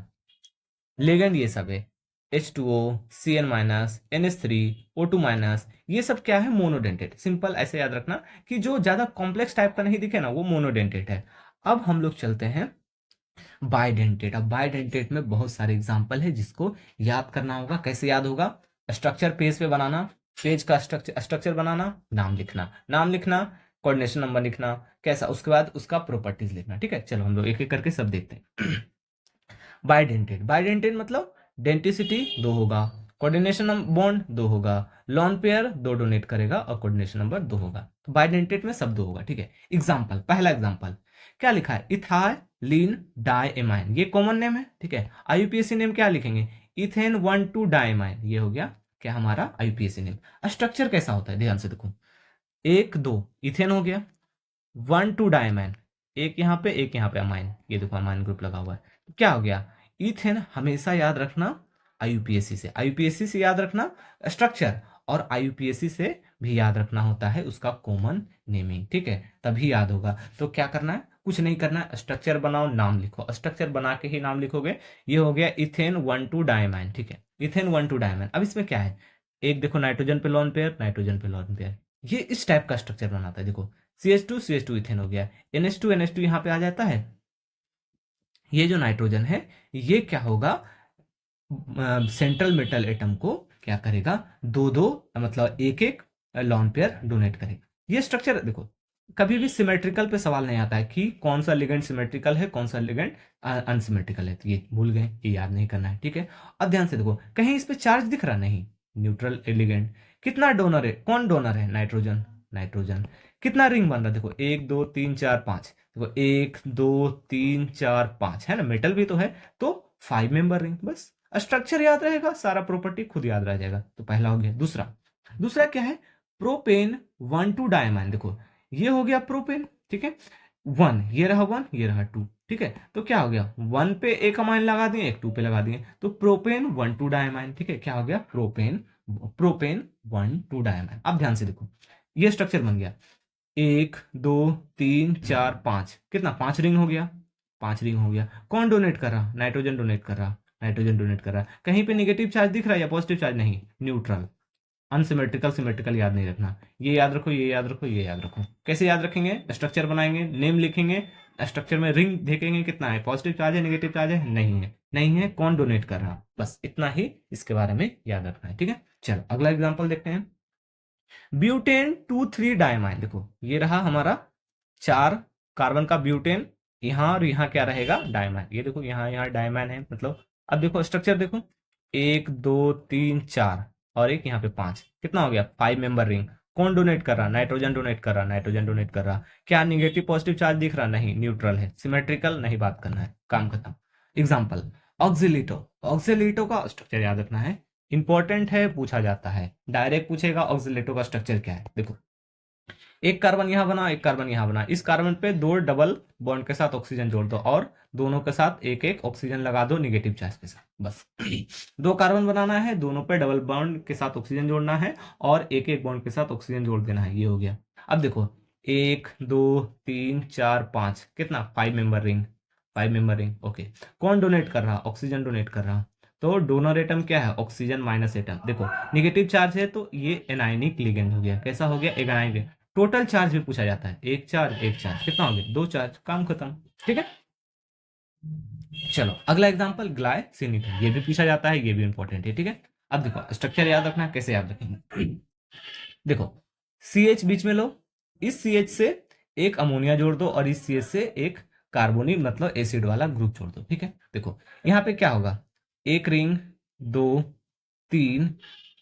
लेगेंड ये सब है, H2O, Cn minus, NH3, O2 minus, ये सब क्या है, मोनोडेंटेट। सिंपल ऐसे याद रखना कि जो ज्यादा कॉम्प्लेक्स टाइप का नहीं दिखे ना, वो मोनोडेंटेट है। अब हम लोग चलते हैं बाइडेंटेट। अब बाइडेंटेट में बहुत सारे एग्जाम्पल है जिसको याद करना होगा। कैसे याद होगा, स्ट्रक्चर पेज पे बनाना, पेज का स्ट्रक्चर बनाना, नाम लिखना, कोऑर्डिनेशन नंबर लिखना, कैसा, उसके बाद उसका प्रॉपर्टीज लिखना, ठीक है। चलो हम लोग एक एक करके सब देखते हैं। बाइडेंटेट, बाइडेंटेट मतलब डेंटिसिटी 2 होगा, कोऑर्डिनेशन बॉन्ड 2 होगा, लॉन पेयर 2 डोनेट करेगा और कोऑर्डिनेशन नंबर 2 होगा। तो बाइडेंटेट में सब 2 होगा, ठीक है। एग्जाम्पल, पहला एग्जाम्पल क्या लिखा है, इथाइलिन डाइएमाइन, ये कॉमन नेम है, ठीक है। आईयूपीएसी नेम क्या लिखेंगे, इथेन 1,2 डाइएमाइन, ये हो गया क्या हमारा आईयूपीएसी नेम। स्ट्रक्चर कैसा होता है ध्यान से देखो, 1 2 इथेन हो गया, 1,2 डाइएमाइन, एक यहाँ पे अमाइन, ये देखो अमाइन ग्रुप लगा हुआ है, तो क्या हो गया इथेन। हमेशा याद रखना आईयूपीएससी से याद रखना स्ट्रक्चर, और आईयूपीएससी से भी याद रखना होता है उसका कॉमन नेमिंग, ठीक है, तभी याद होगा। तो क्या करना है, कुछ नहीं करना है, स्ट्रक्चर बनाओ, नाम लिखो, स्ट्रक्चर बना के ही नाम लिखोगे। ये हो गया इथेन 1,2 डाइएमाइन, ठीक है, इथेन 1,2 डाइएमाइन। अब इसमें क्या है, एक देखो नाइट्रोजन पे लोन पेयर, नाइट्रोजन पे लोन पेयर, ये इस टाइप का स्ट्रक्चर बनाता है। देखो CH2 इथेन हो गया, NH2 यहाँ पे आ जाता है। ये जो नाइट्रोजन है ये क्या होगा, सेंट्रल मेटल एटम को क्या करेगा, दो दो मतलब एक एक लॉन पेयर डोनेट करेगा। ये स्ट्रक्चर देखो, कभी भी सिमेट्रिकल पे सवाल नहीं आता है कि कौन सा लिगेंड सिमेट्रिकल है, कौन सा लिगेंड अनसिमेट्रिकल है, तो ये भूल गए, ये याद नहीं करना है, ठीक है। अब ध्यान से देखो, कहीं इस पे चार्ज दिख रहा नहीं, न्यूट्रल लिगेंड। कितना डोनर है, कौन डोनर है, नाइट्रोजन, नाइट्रोजन। कितना रिंग बन रहा है, देखो 1 2 3 4 5, देखो 1 2 3 4 5 है ना, मेटल भी तो है, तो 5 मेंबर रिंग, बस स्ट्रक्चर याद रहेगा, सारा प्रॉपर्टी खुद याद रह जाएगा। तो पहला हो गया। दूसरा, दूसरा क्या है, प्रोपेन 1,2 डायमाइन, देखो ये हो गया प्रोपेन, ठीक है, 1 ये रहा 1, ये रहा 2, ठीक है। तो क्या हो गया, 1 पे एक अमाइन लगा दिए, एक 2 पे लगा दिए, तो प्रोपेन 1,2 डायमाइन, ठीक है, क्या हो गया, प्रोपेन, प्रोपेन 1,2 डायमाइन। अब ध्यान से देखो, ये स्ट्रक्चर बन गया, 1 2 3 4 5, कितना, 5 रिंग हो गया, 5 रिंग हो गया। कौन डोनेट कर रहा, नाइट्रोजन डोनेट कर रहा, नाइट्रोजन डोनेट कर रहा है। कहीं पे नेगेटिव चार्ज दिख रहा है या पॉजिटिव चार्ज, नहीं, न्यूट्रल। अनसिमेट्रिकल सिमेट्रिकल याद नहीं रखना, ये याद रखो, ये याद रखो, ये याद रखो। कैसे याद रखेंगे, स्ट्रक्चर बनाएंगे, नेम लिखेंगे, स्ट्रक्चर में रिंग देखेंगे कितना है, पॉजिटिव चार्ज है, नेगेटिव चार्ज है, नहीं है, नहीं है, कौन डोनेट कर रहा, बस इतना ही इसके बारे में याद रखना है, ठीक है। चलो अगला एग्जाम्पल देखते हैं, ब्यूटेन 2,3 डायमाइन, देखो ये रहा हमारा 4 कार्बन का ब्यूटेन, यहाँ और यहाँ क्या रहेगा, डायमाइन, ये देखो यहाँ यहाँ डायमाइन है, मतलब अब देखो स्ट्रक्चर देखो, 1 2 3 4 और एक यहाँ पे 5, कितना हो गया, 5 मेंबर रिंग। कौन डोनेट कर रहा, नाइट्रोजन डोनेट कर रहा, नाइट्रोजन डोनेट कर रहा। क्या निगेटिव पॉजिटिव चार्ज दिख रहा, नहीं, न्यूट्रल है, सिमेट्रिकल नहीं बात करना है, काम खत्म। एग्जाम्पल, ऑक्सिलिटो, ऑक्सिलिटो का स्ट्रक्चर याद रखना है, इंपॉर्टेंट है, पूछा जाता है, डायरेक्ट पूछेगा ऑक्सिलेटो का स्ट्रक्चर क्या है। देखो एक कार्बन यहां बना, एक कार्बन यहां बना, इस कार्बन पे 2 डबल बॉन्ड के साथ ऑक्सीजन जोड़ दो और दोनों के साथ एक एक ऑक्सीजन लगा दो नेगेटिव चार्ज के साथ, बस 2 कार्बन बनाना है, दोनों पे डबल बॉन्ड के साथ ऑक्सीजन जोड़ना है और एक एक बॉन्ड के साथ ऑक्सीजन जोड़ देना है, ये हो गया। अब देखो 1 2 3 4 5, कितना, 5 member ring, 5 member ring, okay. कौन डोनेट कर रहा, ऑक्सीजन डोनेट कर रहा, तो डोनर एटम क्या है, ऑक्सीजन माइनस एटम। देखो निगेटिव चार्ज है तो ये एनायनिक लिगेंड हो गया, कैसा हो गया, एनायनिक। टोटल चार्ज भी पूछा जाता है, एक चार्ज, एक चार्ज, कितना हो गया, 2 चार्ज, काम खत्म, ठीक है। चलो अगला एग्जांपल, ग्लाइसिनिट, ये भी पूछा जाता है, ये भी इंपॉर्टेंट है, ठीक है। अब देखो स्ट्रक्चर याद रखना, कैसे याद रखेंगे, देखो CH बीच में लो, इस CH से एक अमोनिया जोड़ दो और इस CH से एक कार्बोनिक मतलब एसिड वाला ग्रुप जोड़ दो, ठीक है। देखो यहाँ पे क्या होगा, एक रिंग, 2 3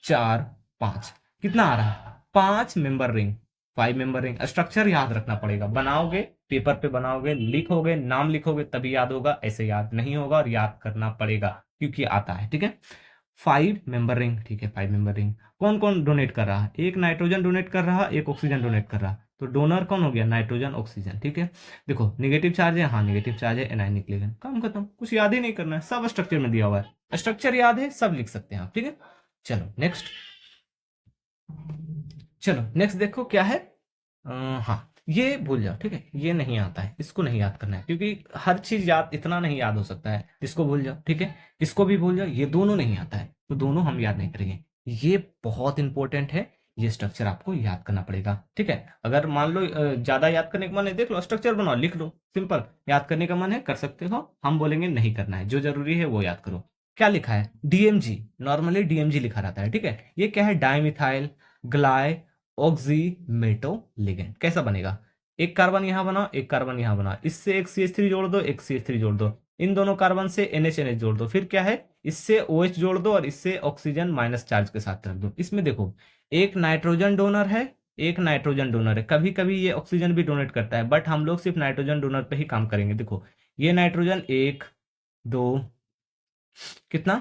4 5, कितना आ रहा है, 5 member ring, 5 member ring. Structure याद रखना पड़ेगा, बनाओगे पेपर पे, बनाओगे, लिखोगे, नाम लिखोगे तभी याद होगा, ऐसे याद नहीं होगा और याद करना पड़ेगा क्योंकि आता है, ठीक है। 5 मेंबर रिंग, ठीक है, 5 मेंबर रिंग। कौन कौन डोनेट कर रहा है, एक नाइट्रोजन डोनेट कर रहा, एक ऑक्सीजन डोनेट कर रहा, तो डोनर कौन हो गया, नाइट्रोजन ऑक्सीजन, ठीक है। देखो नेगेटिव चार्ज है, हाँ नेगेटिव चार्ज है, एनायनिक लिगेंड, काम खत्म, कुछ याद ही नहीं करना है, सब स्ट्रक्चर में दिया हुआ है, स्ट्रक्चर याद है, सब लिख सकते हैं आप, ठीक है। चलो नेक्स्ट, चलो नेक्स्ट देखो क्या है, हाँ ये भूल जाओ, ठीक है, ये नहीं आता है, इसको नहीं याद करना है क्योंकि हर चीज याद इतना नहीं याद हो सकता है, इसको भूल जाओ, ठीक है, इसको भी भूल जाओ, ये दोनों नहीं आता है तो दोनों हम याद नहीं करेंगे। ये बहुत इंपॉर्टेंट है, ये स्ट्रक्चर आपको याद करना पड़ेगा, ठीक है। अगर मान लो ज्यादा याद करने का मन है, देख लो स्ट्रक्चर बनाओ, लिख लो, सिंपल। याद करने का मन है कर सकते हो, हम बोलेंगे नहीं करना है, जो जरूरी है वो याद करो। क्या लिखा है, DMG, नॉर्मली DMG लिखा रहता है, ठीक है। ये क्या है, डाइमिथाइल ग्लाइ ऑक्सीमेटो लिगेंड। कैसा बनेगा, एक कार्बन यहां बना, एक कार्बन यहां बना, इससे एक CH3 जोड़ दो, एक CH3 जोड़ दो, इन दोनों कार्बन से NH NH जोड़ दो, फिर क्या है, इससे OH जोड़ दो और इससे ऑक्सीजन माइनस चार्ज के साथ रख दो। इसमें देखो एक नाइट्रोजन डोनर है, एक नाइट्रोजन डोनर है। कभी कभी ये ऑक्सीजन भी डोनेट करता है, बट हम लोग सिर्फ नाइट्रोजन डोनर पे ही काम करेंगे। देखो ये नाइट्रोजन, एक दो, कितना,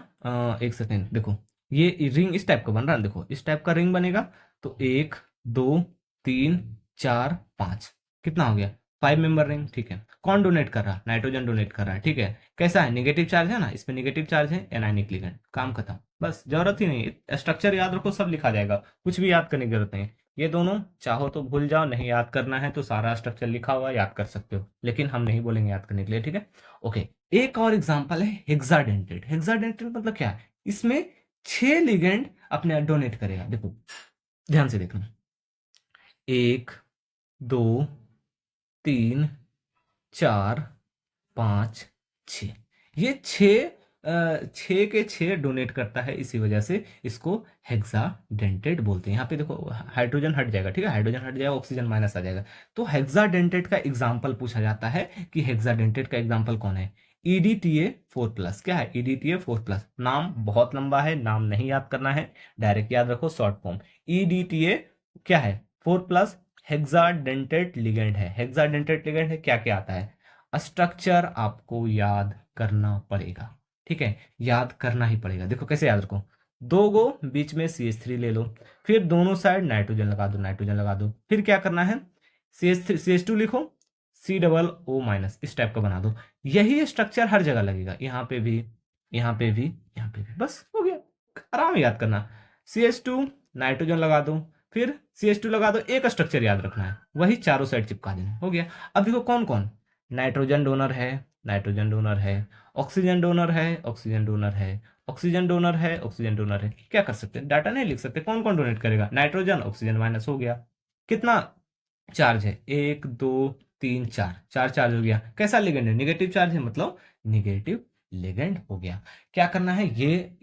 एक सेकेंड, देखो ये रिंग इस टाइप का बन रहा है, देखो इस टाइप का रिंग बनेगा। तो एक, दो, तीन, चार, पांच, कितना हो गया, 5 मेंबर रिंग। ठीक है, कौन डोनेट कर रहा है, नाइट्रोजन डोनेट कर रहा है। ठीक है, कैसा है, नेगेटिव चार्ज है ना, इस पे नेगेटिव चार्ज है, एनायनिक लिगेंड, काम खत्म। बस जरूरत ही नहीं, स्ट्रक्चर याद रखो, सब लिखा जाएगा, कुछ भी याद करने की जरूरत नहीं। ये दोनों चाहो तो भूल जाओ, नहीं याद करना है तो सारा स्ट्रक्चर लिखा हुआ याद कर सकते हो, लेकिन हम नहीं बोलेंगे याद करने के लिए। ठीक है, ओके। एक और एग्जांपल है हेक्साडेंटेट। हेक्साडेंटेट मतलब क्या है, इसमें 6 लिगेंड अपने डोनेट करेगा। देखो ध्यान से देखना, एक, दो, तीन, चार, पांच, छ, ये छः के छः डोनेट करता है, इसी वजह से इसको हेक्साडेंटेट बोलते हैं। यहाँ पे देखो हाइड्रोजन हट जाएगा, ठीक है, हाइड्रोजन हट जाएगा, ऑक्सीजन माइनस आ जाएगा। तो हेक्साडेंटेट का एग्जाम्पल पूछा जाता है कि हेक्साडेंटेट का एग्जाम्पल कौन है। EDTA4+, क्या है EDTA4+, नाम बहुत लंबा है, नाम नहीं याद करना है, डायरेक्ट याद रखो शॉर्ट फॉर्म। EDTA क्या है, 4+, हेक्साडेंटेट लिगेंड है। हेक्साडेंटेट लिगेंड है, क्या क्या आता है, स्ट्रक्चर आपको याद करना पड़ेगा। ठीक है, याद करना ही पड़ेगा। देखो कैसे याद रखो, दो गो बीच में CH3 ले लो, फिर दोनों साइड नाइट्रोजन लगा दो, नाइट्रोजन लगा दो, फिर क्या करना है, CH2 लिखो, C+O-, इस टाइप का बना दो। यही स्ट्रक्चर हर जगह लगेगा, यहाँ पे भी, यहाँ पे भी, यहाँ पे भी, बस हो गया, आराम याद करना। CH2 नाइट्रोजन लगा दो, फिर CH2 लगा दो, एक स्ट्रक्चर याद रखना है, वही चारों साइड चिपका देना, हो गया। अब देखो कौन कौन, नाइट्रोजन डोनर है, नाइट्रोजन डोनर है, ऑक्सीजन डोनर है, ऑक्सीजन डोनर है, ऑक्सीजन डोनर है, ऑक्सीजन डोनर है। क्या कर सकते हैं, डाटा नहीं लिख सकते, कौन कौन डोनेट करेगा, नाइट्रोजन, ऑक्सीजन माइनस, हो गया। कितना चार्ज है, एक, दो, तीन, चार, चार चार्ज हो गया। कैसा लिगेंड है, निगेटिव चार्ज है, मतलब निगेटिव लिगेंड हो गया। क्या करना है,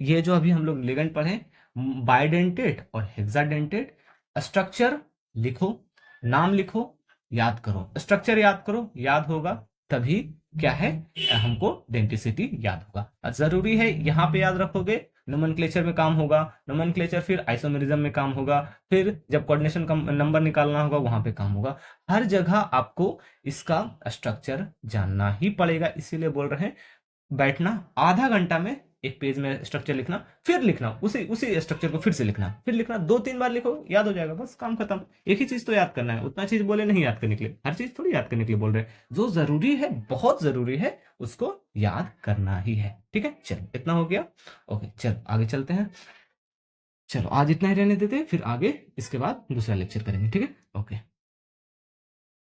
ये जो अभी हम लोग लिगेंड पढ़े, बाइडेंटेट और हेक्साडेंटेट, स्ट्रक्चर लिखो, नाम लिखो, याद करो, स्ट्रक्चर याद करो, याद होगा तभी क्या है, हमको डेंटिसिटी याद होगा। जरूरी है यहाँ पे याद रखोगे, नोमेनक्लेचर में काम होगा, नोमेनक्लेचर फिर आइसोमेरिज्म में काम होगा, फिर जब कोऑर्डिनेशन का नंबर निकालना होगा वहां पे काम होगा। हर जगह आपको इसका स्ट्रक्चर जानना ही पड़ेगा, इसीलिए बोल रहे हैं बैठना आधा घंटा में एक पेज में स्ट्रक्चर लिखना, फिर लिखना उसी उसी स्ट्रक्चर को फिर से लिखना, फिर लिखना, 2-3 बार लिखो, याद हो जाएगा, बस काम खत्म। एक ही चीज तो याद करना है, उतना चीज बोले नहीं याद करने के लिए, हर चीज थोड़ी याद करने के लिए बोल रहे हैं, जो जरूरी है, बहुत जरूरी है, उसको याद करना ही है। ठीक है, चलो इतना हो गया, ओके चलो आगे चलते हैं। चलो आज इतना ही रहने देते हैं, फिर आगे इसके बाद दूसरा लेक्चर करेंगे, ठीक है, ओके।